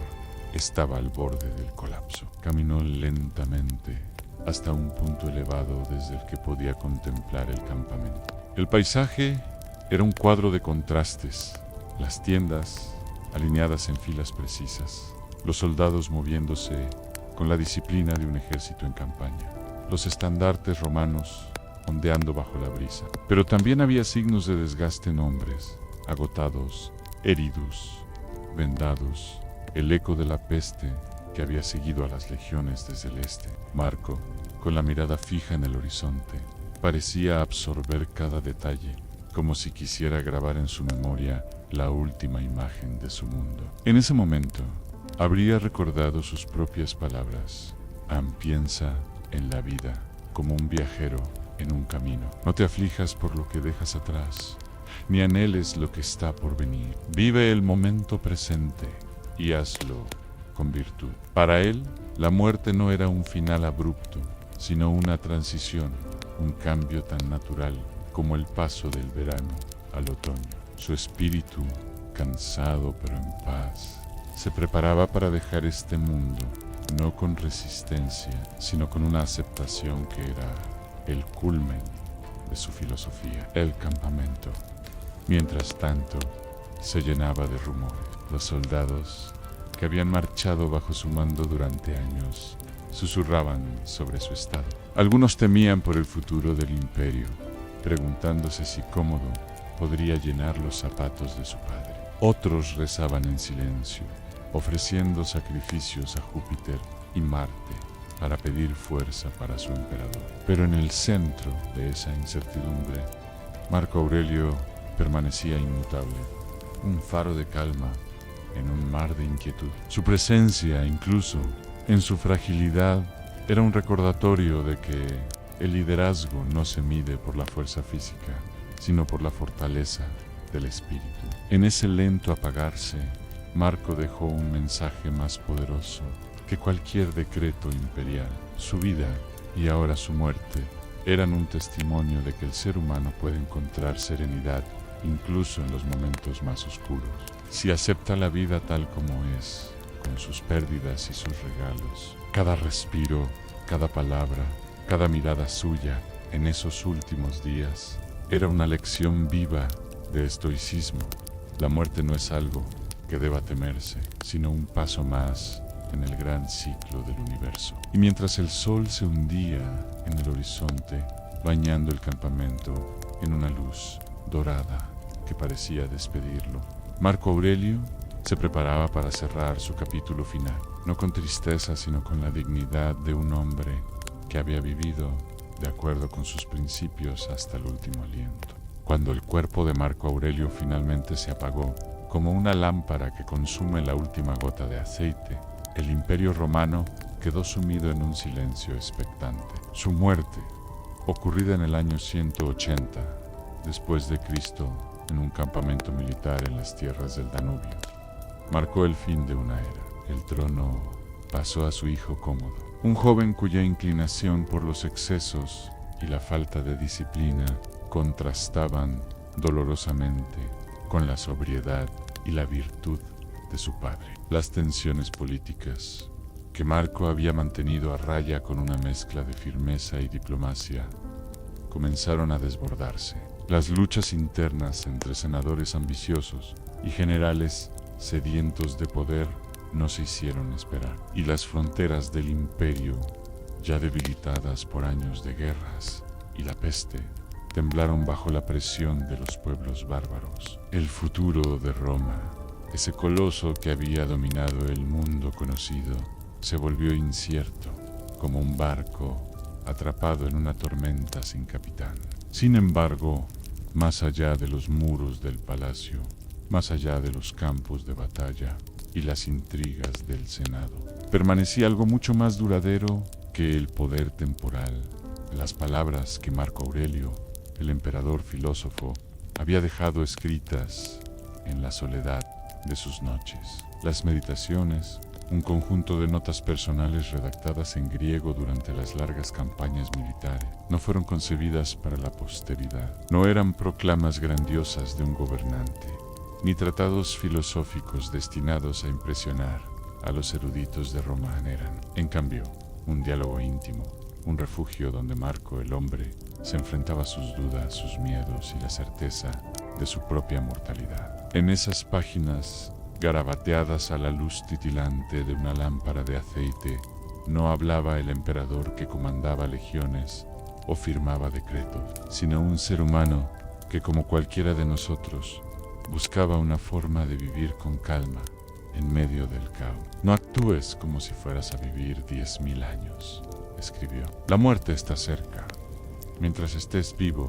estaba al borde del colapso. Caminó lentamente hasta un punto elevado desde el que podía contemplar el campamento. El paisaje era un cuadro de contrastes, las tiendas alineadas en filas precisas, los soldados moviéndose con la disciplina de un ejército en campaña, los estandartes romanos ondeando bajo la brisa. Pero también había signos de desgaste en hombres, agotados, heridos, vendados, el eco de la peste que había seguido a las legiones desde el este. Marco, con la mirada fija en el horizonte, parecía absorber cada detalle, como si quisiera grabar en su memoria la última imagen de su mundo. En ese momento, habría recordado sus propias palabras. Piensa en la vida como un viajero en un camino. No te aflijas por lo que dejas atrás, ni anheles lo que está por venir. Vive el momento presente y hazlo con virtud. Para él, la muerte no era un final abrupto, sino una transición, un cambio tan natural como el paso del verano al otoño. Su espíritu, cansado pero en paz, se preparaba para dejar este mundo, no con resistencia, sino con una aceptación que era el culmen de su filosofía. El campamento, mientras tanto, se llenaba de rumores. Los soldados, que habían marchado bajo su mando durante años, susurraban sobre su estado. Algunos temían por el futuro del imperio, preguntándose si Cómodo podría llenar los zapatos de su padre. Otros rezaban en silencio, ofreciendo sacrificios a Júpiter y Marte para pedir fuerza para su emperador. Pero en el centro de esa incertidumbre, Marco Aurelio permanecía inmutable, un faro de calma en un mar de inquietud. Su presencia, incluso en su fragilidad, era un recordatorio de que el liderazgo no se mide por la fuerza física, sino por la fortaleza del espíritu. En ese lento apagarse, Marco dejó un mensaje más poderoso que cualquier decreto imperial. Su vida y ahora su muerte eran un testimonio de que el ser humano puede encontrar serenidad incluso en los momentos más oscuros, si acepta la vida tal como es, con sus pérdidas y sus regalos. Cada respiro, cada palabra, cada mirada suya en esos últimos días era una lección viva de estoicismo. La muerte no es algo que deba temerse, sino un paso más en el gran ciclo del universo. Y mientras el sol se hundía en el horizonte, bañando el campamento en una luz dorada que parecía despedirlo, Marco Aurelio se preparaba para cerrar su capítulo final, no con tristeza, sino con la dignidad de un hombre que había vivido de acuerdo con sus principios hasta el último aliento. Cuando el cuerpo de Marco Aurelio finalmente se apagó, como una lámpara que consume la última gota de aceite, el Imperio Romano quedó sumido en un silencio expectante. Su muerte, ocurrida en el año 180 después de Cristo, en un campamento militar en las tierras del Danubio, marcó el fin de una era. El trono pasó a su hijo Cómodo, un joven cuya inclinación por los excesos y la falta de disciplina contrastaban dolorosamente con la sobriedad y la virtud de su padre. Las tensiones políticas, que Marco había mantenido a raya con una mezcla de firmeza y diplomacia, comenzaron a desbordarse. Las luchas internas entre senadores ambiciosos y generales sedientos de poder no se hicieron esperar, y las fronteras del imperio, ya debilitadas por años de guerras y la peste, temblaron bajo la presión de los pueblos bárbaros. El futuro de Roma, ese coloso que había dominado el mundo conocido, se volvió incierto, como un barco atrapado en una tormenta sin capitán. Sin embargo, más allá de los muros del palacio, más allá de los campos de batalla y las intrigas del Senado, permanecía algo mucho más duradero que el poder temporal, las palabras que Marco Aurelio, el emperador filósofo, había dejado escritas en la soledad de sus noches. Las meditaciones, un conjunto de notas personales redactadas en griego durante las largas campañas militares, no fueron concebidas para la posteridad. No eran proclamas grandiosas de un gobernante, ni tratados filosóficos destinados a impresionar a los eruditos de Roma eran, en cambio, un diálogo íntimo, un refugio donde Marco, el hombre, se enfrentaba a sus dudas, sus miedos y la certeza de su propia mortalidad. En esas páginas, garabateadas a la luz titilante de una lámpara de aceite, no hablaba el emperador que comandaba legiones o firmaba decretos, sino un ser humano que, como cualquiera de nosotros, buscaba una forma de vivir con calma en medio del caos. No actúes como si fueras a vivir 10.000 años, escribió. La muerte está cerca. Mientras estés vivo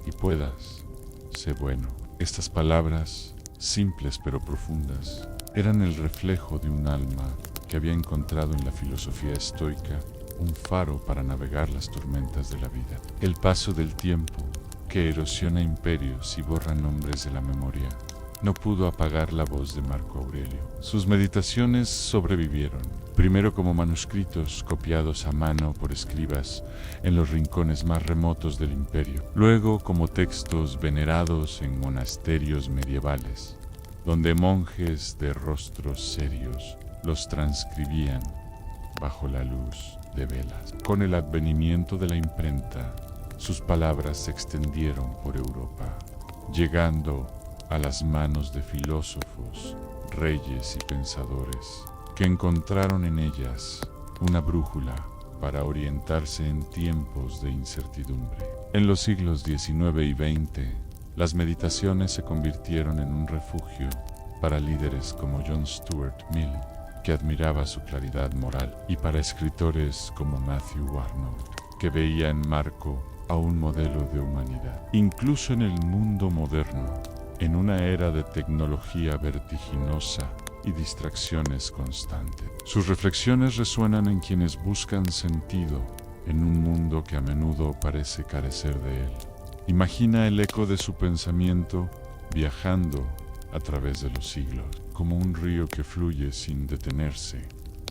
y puedas, sé bueno. Estas palabras, simples pero profundas, eran el reflejo de un alma que había encontrado en la filosofía estoica un faro para navegar las tormentas de la vida. El paso del tiempo, que erosiona imperios y borra nombres de la memoria, no pudo apagar la voz de Marco Aurelio. Sus meditaciones sobrevivieron, primero como manuscritos copiados a mano por escribas en los rincones más remotos del imperio, luego como textos venerados en monasterios medievales, donde monjes de rostros serios los transcribían bajo la luz de velas. Con el advenimiento de la imprenta, sus palabras se extendieron por Europa, llegando a las manos de filósofos, reyes y pensadores, que encontraron en ellas una brújula para orientarse en tiempos de incertidumbre. En los siglos XIX y XX, las meditaciones se convirtieron en un refugio para líderes como John Stuart Mill, que admiraba su claridad moral, y para escritores como Matthew Arnold, que veía en Marco a un modelo de humanidad. Incluso en el mundo moderno, en una era de tecnología vertiginosa y distracciones constantes, sus reflexiones resuenan en quienes buscan sentido en un mundo que a menudo parece carecer de él. Imagina el eco de su pensamiento viajando a través de los siglos, como un río que fluye sin detenerse,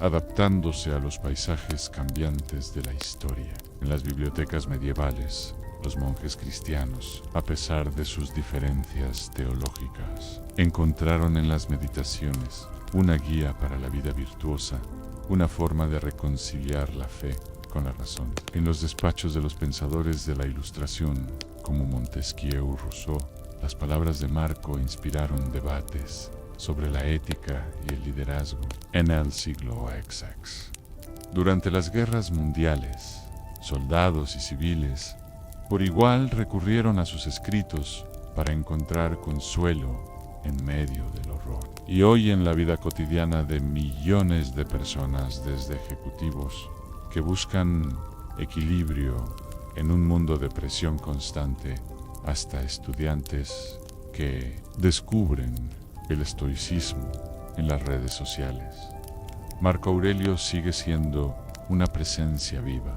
adaptándose a los paisajes cambiantes de la historia. En las bibliotecas medievales, los monjes cristianos, a pesar de sus diferencias teológicas, encontraron en las meditaciones una guía para la vida virtuosa, una forma de reconciliar la fe con la razón. En los despachos de los pensadores de la Ilustración, como Montesquieu o Rousseau, las palabras de Marco inspiraron debates sobre la ética y el liderazgo en el siglo XX. Durante las guerras mundiales, soldados y civiles por igual recurrieron a sus escritos para encontrar consuelo en medio del horror. Y hoy en la vida cotidiana de millones de personas, desde ejecutivos que buscan equilibrio en un mundo de presión constante, hasta estudiantes que descubren el estoicismo en las redes sociales, Marco Aurelio sigue siendo una presencia viva,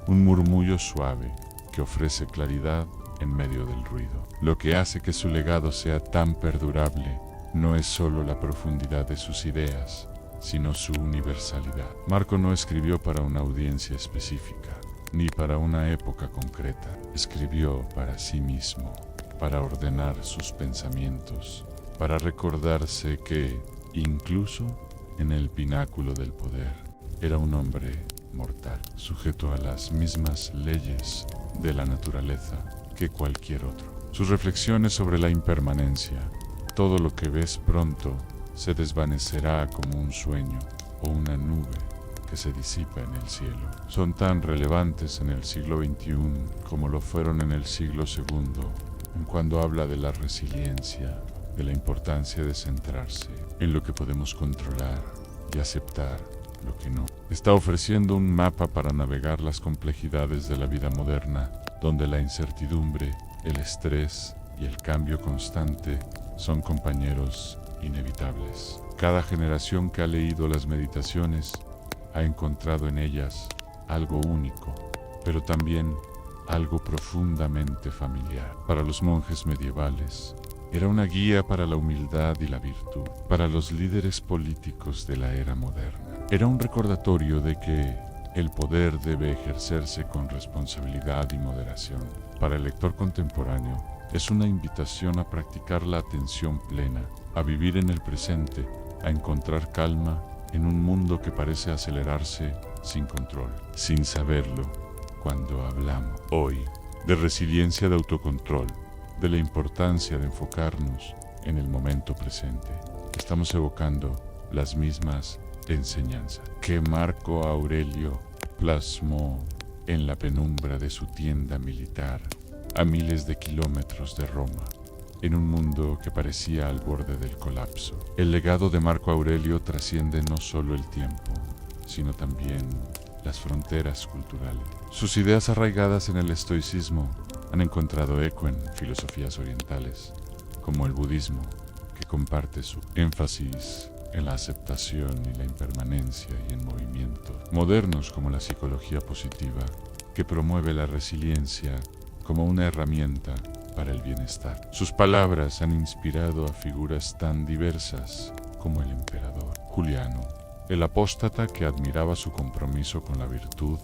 un murmullo suave que ofrece claridad en medio del ruido. Lo que hace que su legado sea tan perdurable no es solo la profundidad de sus ideas, sino su universalidad. Marco no escribió para una audiencia específica, ni para una época concreta. Escribió para sí mismo, para ordenar sus pensamientos, para recordarse que, incluso en el pináculo del poder, era un hombre mortal, sujeto a las mismas leyes de la naturaleza que cualquier otro. Sus reflexiones sobre la impermanencia, todo lo que ves pronto se desvanecerá como un sueño o una nube que se disipa en el cielo, son tan relevantes en el siglo XXI como lo fueron en el siglo II, en cuando habla de la resiliencia, de la importancia de centrarse en lo que podemos controlar y aceptar lo que no. Está ofreciendo un mapa para navegar las complejidades de la vida moderna, donde la incertidumbre, el estrés y el cambio constante son compañeros inevitables. Cada generación que ha leído las meditaciones ha encontrado en ellas algo único, pero también algo profundamente familiar. Para los monjes medievales, era una guía para la humildad y la virtud. Para los líderes políticos de la era moderna, era un recordatorio de que el poder debe ejercerse con responsabilidad y moderación. Para el lector contemporáneo, es una invitación a practicar la atención plena, a vivir en el presente, a encontrar calma en un mundo que parece acelerarse sin control, sin saberlo, cuando hablamos hoy de resiliencia, de autocontrol, de la importancia de enfocarnos en el momento presente. Estamos evocando las mismas enseñanzas que Marco Aurelio plasmó en la penumbra de su tienda militar a miles de kilómetros de Roma, en un mundo que parecía al borde del colapso. El legado de Marco Aurelio trasciende no solo el tiempo, sino también las fronteras culturales. Sus ideas arraigadas en el estoicismo han encontrado eco en filosofías orientales, como el budismo, que comparte su énfasis en la aceptación y la impermanencia y en movimientos modernos como la psicología positiva, que promueve la resiliencia como una herramienta para el bienestar. Sus palabras han inspirado a figuras tan diversas como el emperador Juliano, el apóstata que admiraba su compromiso con la virtud,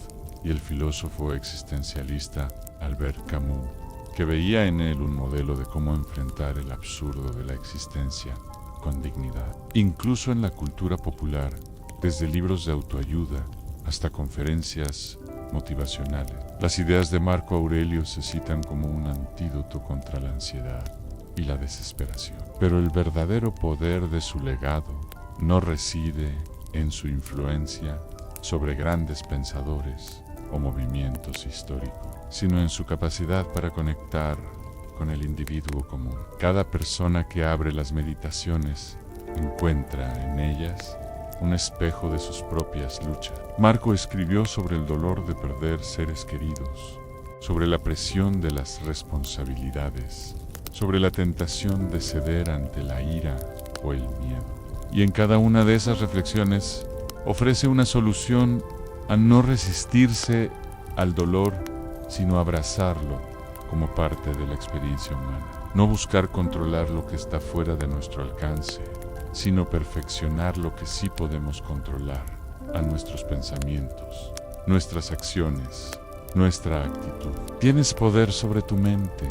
y el filósofo existencialista Albert Camus, que veía en él un modelo de cómo enfrentar el absurdo de la existencia con dignidad. Incluso en la cultura popular, desde libros de autoayuda hasta conferencias motivacionales, las ideas de Marco Aurelio se citan como un antídoto contra la ansiedad y la desesperación. Pero el verdadero poder de su legado no reside en su influencia sobre grandes pensadores o movimientos históricos, sino en su capacidad para conectar con el individuo común. Cada persona que abre las meditaciones encuentra en ellas un espejo de sus propias luchas. Marco escribió sobre el dolor de perder seres queridos, sobre la presión de las responsabilidades, sobre la tentación de ceder ante la ira o el miedo. Y en cada una de esas reflexiones ofrece una solución a no resistirse al dolor, sino abrazarlo como parte de la experiencia humana. No buscar controlar lo que está fuera de nuestro alcance, sino perfeccionar lo que sí podemos controlar, a nuestros pensamientos, nuestras acciones, nuestra actitud. Tienes poder sobre tu mente,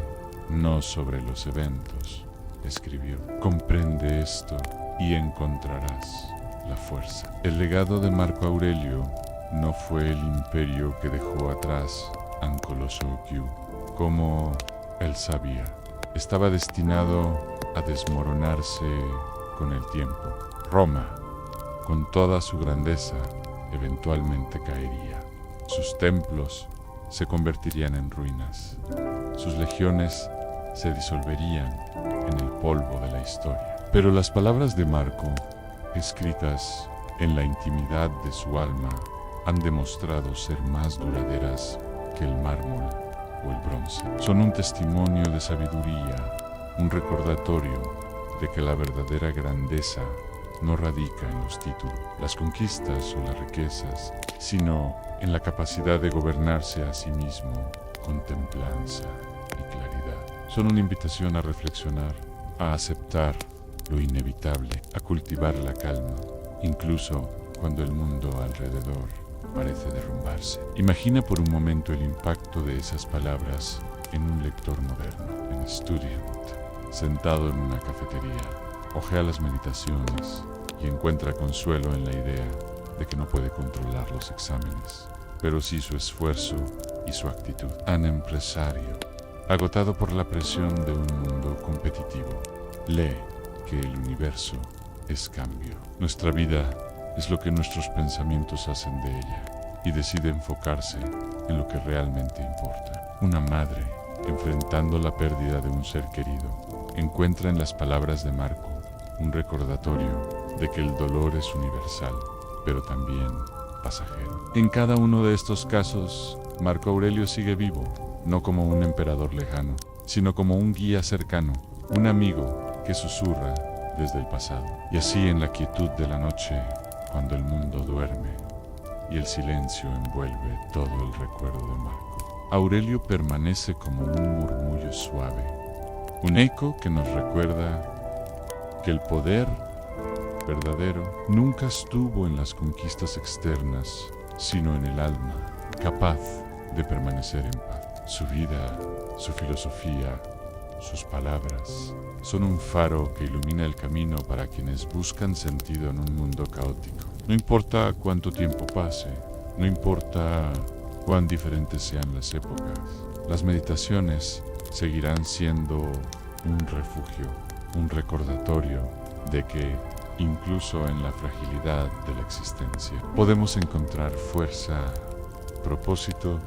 no sobre los eventos, escribió. Comprende esto y encontrarás la fuerza. El legado de Marco Aurelio no fue el imperio que dejó atrás Ankolo Sokyu, como él sabía. Estaba destinado a desmoronarse con el tiempo. Roma, con toda su grandeza, eventualmente caería. Sus templos se convertirían en ruinas. Sus legiones se disolverían en el polvo de la historia. Pero las palabras de Marco, escritas en la intimidad de su alma, han demostrado ser más duraderas que el mármol o el bronce. Son un testimonio de sabiduría, un recordatorio de que la verdadera grandeza no radica en los títulos, las conquistas o las riquezas, sino en la capacidad de gobernarse a sí mismo con templanza y claridad. Son una invitación a reflexionar, a aceptar lo inevitable, a cultivar la calma, incluso cuando el mundo alrededor parece derrumbarse. Imagina por un momento el impacto de esas palabras en un lector moderno, en estudiant, sentado en una cafetería. Hojea las meditaciones y encuentra consuelo en la idea de que no puede controlar los exámenes, pero sí su esfuerzo y su actitud. Un empresario, agotado por la presión de un mundo competitivo, lee que el universo es cambio. Nuestra vida es lo que nuestros pensamientos hacen de ella, y decide enfocarse en lo que realmente importa. Una madre, enfrentando la pérdida de un ser querido, encuentra en las palabras de Marco un recordatorio de que el dolor es universal, pero también pasajero. En cada uno de estos casos, Marco Aurelio sigue vivo, no como un emperador lejano, sino como un guía cercano, un amigo que susurra desde el pasado. Y así, en la quietud de la noche, cuando el mundo duerme y el silencio envuelve todo el recuerdo de Marco, Aurelio permanece como un murmullo suave, un eco que nos recuerda que el poder verdadero nunca estuvo en las conquistas externas, sino en el alma, capaz de permanecer en paz. Su vida, su filosofía, sus palabras son un faro que ilumina el camino para quienes buscan sentido en un mundo caótico. No importa cuánto tiempo pase, no importa cuán diferentes sean las épocas, las meditaciones seguirán siendo un refugio, un recordatorio de que incluso en la fragilidad de la existencia podemos encontrar fuerza, propósito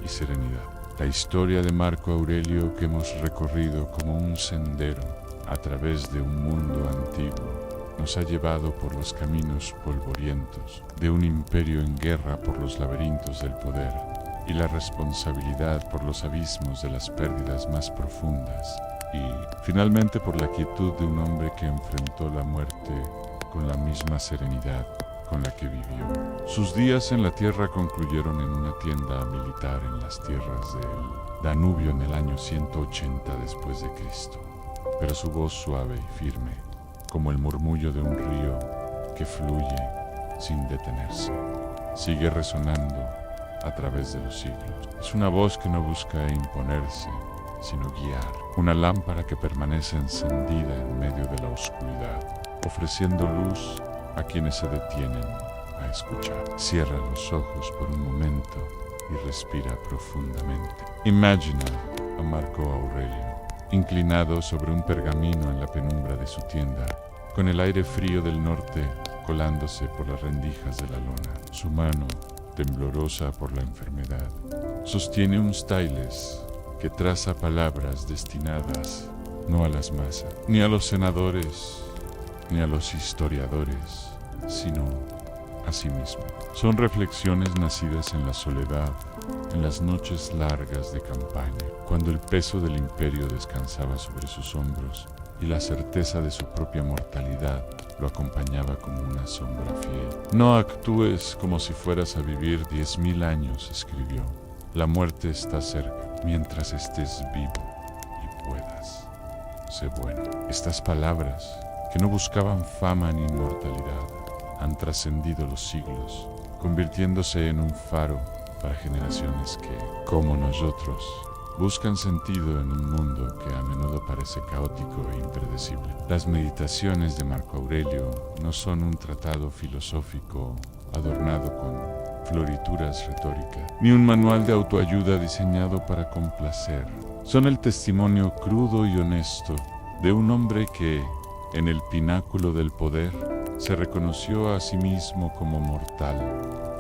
y serenidad. La historia de Marco Aurelio que hemos recorrido como un sendero a través de un mundo antiguo nos ha llevado por los caminos polvorientos de un imperio en guerra por los laberintos del poder y la responsabilidad por los abismos de las pérdidas más profundas y finalmente por la quietud de un hombre que enfrentó la muerte con la misma serenidad con la que vivió. Sus días en la tierra concluyeron en una tienda militar en las tierras del Danubio en el año 180 después de Cristo, pero su voz suave y firme, como el murmullo de un río que fluye sin detenerse, sigue resonando a través de los siglos. Es una voz que no busca imponerse, sino guiar, una lámpara que permanece encendida en medio de la oscuridad, ofreciendo luz a quienes se detienen a escuchar. Cierra los ojos por un momento y respira profundamente. Imagina a Marco Aurelio, inclinado sobre un pergamino en la penumbra de su tienda, con el aire frío del norte colándose por las rendijas de la lona. Su mano, temblorosa por la enfermedad, sostiene un stylus que traza palabras destinadas no a las masas, ni a los senadores, ni a los historiadores, sino a sí mismo. Son reflexiones nacidas en la soledad, en las noches largas de campaña, cuando el peso del imperio descansaba sobre sus hombros y la certeza de su propia mortalidad lo acompañaba como una sombra fiel. No actúes como si fueras a vivir 10.000 años, escribió. La muerte está cerca, mientras estés vivo y puedas. Sé bueno. Estas palabras, que no buscaban fama ni inmortalidad, han trascendido los siglos, convirtiéndose en un faro para generaciones que, como nosotros, buscan sentido en un mundo que a menudo parece caótico e impredecible. Las meditaciones de Marco Aurelio no son un tratado filosófico adornado con florituras retóricas, ni un manual de autoayuda diseñado para complacer. Son el testimonio crudo y honesto de un hombre que, en el pináculo del poder, se reconoció a sí mismo como mortal,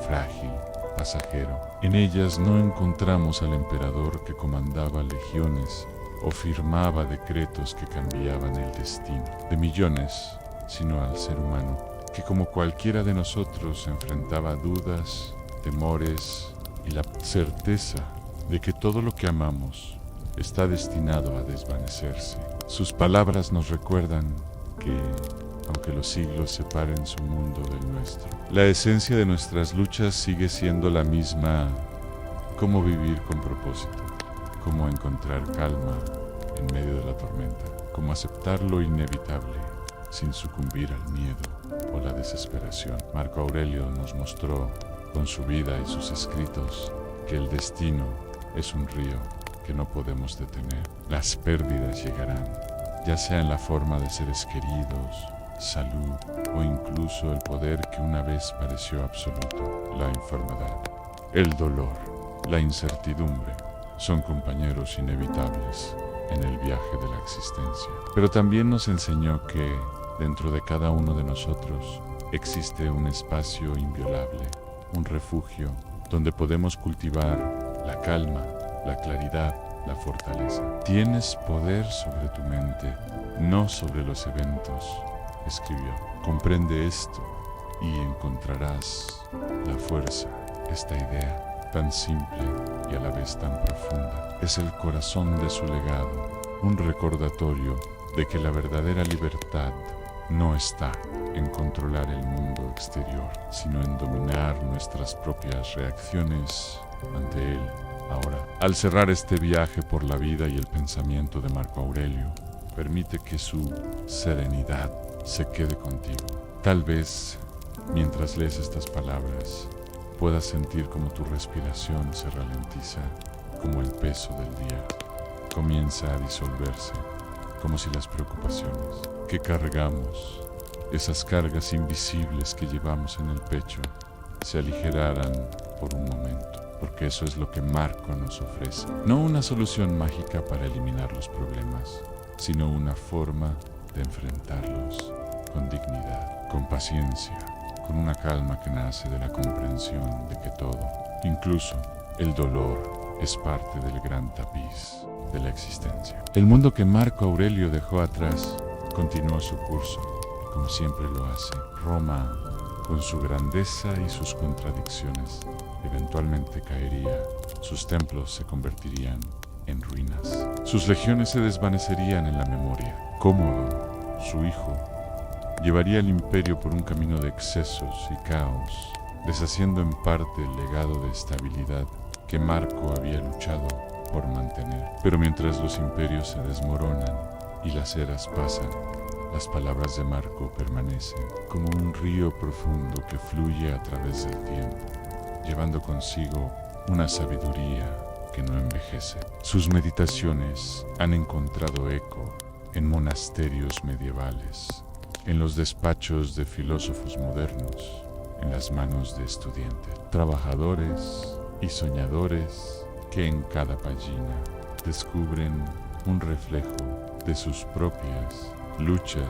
frágil, pasajero. En ellas no encontramos al emperador que comandaba legiones o firmaba decretos que cambiaban el destino de millones, sino al ser humano, que como cualquiera de nosotros enfrentaba dudas, temores y la certeza de que todo lo que amamos está destinado a desvanecerse. Sus palabras nos recuerdan que, aunque los siglos separen su mundo del nuestro, la esencia de nuestras luchas sigue siendo la misma: cómo vivir con propósito, cómo encontrar calma en medio de la tormenta, cómo aceptar lo inevitable sin sucumbir al miedo o la desesperación. Marco Aurelio nos mostró con su vida y sus escritos que el destino es un río que no podemos detener. Las pérdidas llegarán, ya sea en la forma de seres queridos, salud o incluso el poder que una vez pareció absoluto. La enfermedad, el dolor, la incertidumbre son compañeros inevitables en el viaje de la existencia. Pero también nos enseñó que dentro de cada uno de nosotros existe un espacio inviolable, un refugio donde podemos cultivar la calma, la claridad, la fortaleza. Tienes poder sobre tu mente, no sobre los eventos, escribió. Comprende esto y encontrarás la fuerza. Esta idea, tan simple y a la vez tan profunda, es el corazón de su legado, un recordatorio de que la verdadera libertad no está en controlar el mundo exterior, sino en dominar nuestras propias reacciones ante él. Ahora, al cerrar este viaje por la vida y el pensamiento de Marco Aurelio, permite que su serenidad se quede contigo. Tal vez, mientras lees estas palabras, puedas sentir como tu respiración se ralentiza, como el peso del día comienza a disolverse, como si las preocupaciones que cargamos esas cargas invisibles que llevamos en el pecho, se aligeraran por un momento, porque eso es lo que Marco nos ofrece. No una solución mágica para eliminar los problemas, sino una forma de enfrentarlos con dignidad, con paciencia, con una calma que nace de la comprensión de que todo, incluso el dolor, es parte del gran tapiz de la existencia. El mundo que Marco Aurelio dejó atrás continuó su curso, como siempre lo hace. Roma, con su grandeza y sus contradicciones, eventualmente caería. Sus templos se convertirían en ruinas. Sus legiones se desvanecerían en la memoria. Cómodo, su hijo, llevaría el imperio por un camino de excesos y caos, deshaciendo en parte el legado de estabilidad que Marco había luchado por mantener. Pero mientras los imperios se desmoronan y las eras pasan, las palabras de Marco permanecen como un río profundo que fluye a través del tiempo, llevando consigo una sabiduría que no envejece. Sus meditaciones han encontrado eco en monasterios medievales, en los despachos de filósofos modernos, en las manos de estudiantes, trabajadores y soñadores que en cada página descubren un reflejo de sus propias luchas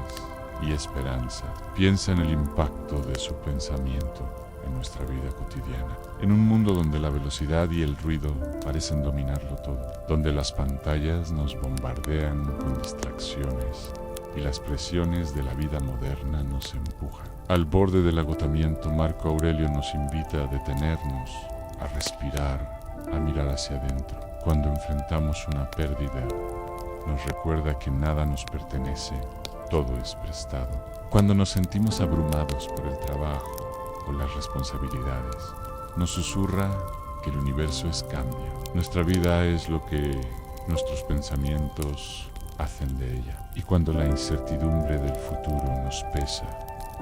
y esperanza. Piensa en el impacto de su pensamiento en nuestra vida cotidiana, en un mundo donde la velocidad y el ruido parecen dominarlo todo, donde las pantallas nos bombardean con distracciones y las presiones de la vida moderna nos empujan. Al borde del agotamiento, Marco Aurelio nos invita a detenernos, a respirar, a mirar hacia adentro. Cuando enfrentamos una pérdida, nos recuerda que nada nos pertenece, todo es prestado. Cuando nos sentimos abrumados por el trabajo o las responsabilidades, nos susurra que el universo es cambio. Nuestra vida es lo que nuestros pensamientos hacen de ella. Y cuando la incertidumbre del futuro nos pesa,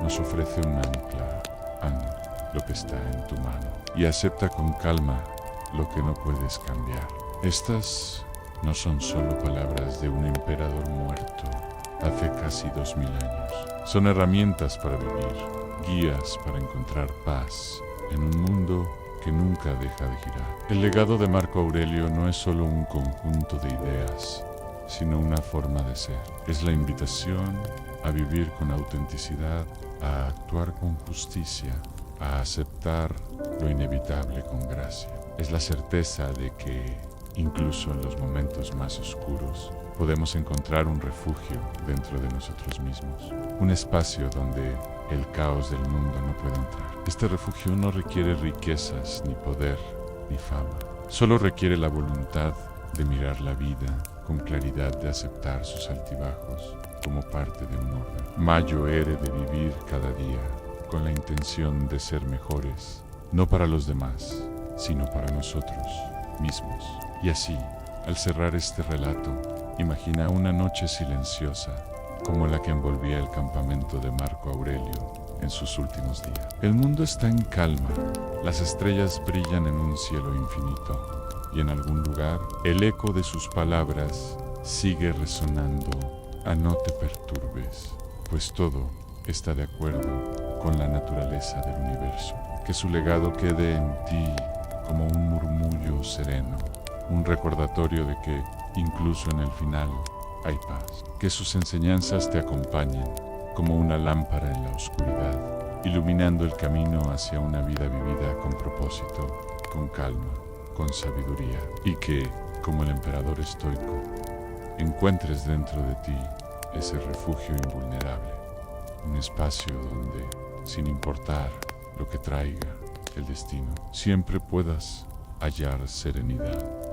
nos ofrece un ancla. Anda lo que está en tu mano y acepta con calma lo que no puedes cambiar. Estas no son solo palabras de un emperador muerto hace casi 2000 años. Son herramientas para vivir, guías para encontrar paz en un mundo que nunca deja de girar. El legado de Marco Aurelio no es solo un conjunto de ideas, sino una forma de ser. Es la invitación a vivir con autenticidad, a actuar con justicia, a aceptar lo inevitable con gracia. Es la certeza de que, incluso en los momentos más oscuros, podemos encontrar un refugio dentro de nosotros mismos, un espacio donde el caos del mundo no puede entrar. Este refugio no requiere riquezas, ni poder, ni fama. Solo requiere la voluntad de mirar la vida con claridad, de aceptar sus altibajos como parte de un orden. Mayo ere de vivir cada día con la intención de ser mejores, no para los demás, sino para nosotros mismos. Y así, al cerrar este relato, imagina una noche silenciosa, como la que envolvía el campamento de Marco Aurelio en sus últimos días. El mundo está en calma, las estrellas brillan en un cielo infinito, y en algún lugar el eco de sus palabras sigue resonando a no te perturbes, pues todo está de acuerdo con la naturaleza del universo. Que su legado quede en ti como un murmullo sereno, un recordatorio de que, incluso en el final, hay paz. Que sus enseñanzas te acompañen como una lámpara en la oscuridad, iluminando el camino hacia una vida vivida con propósito, con calma, con sabiduría. Y que, como el emperador estoico, encuentres dentro de ti ese refugio invulnerable, un espacio donde, sin importar lo que traiga el destino, siempre puedas hallar serenidad.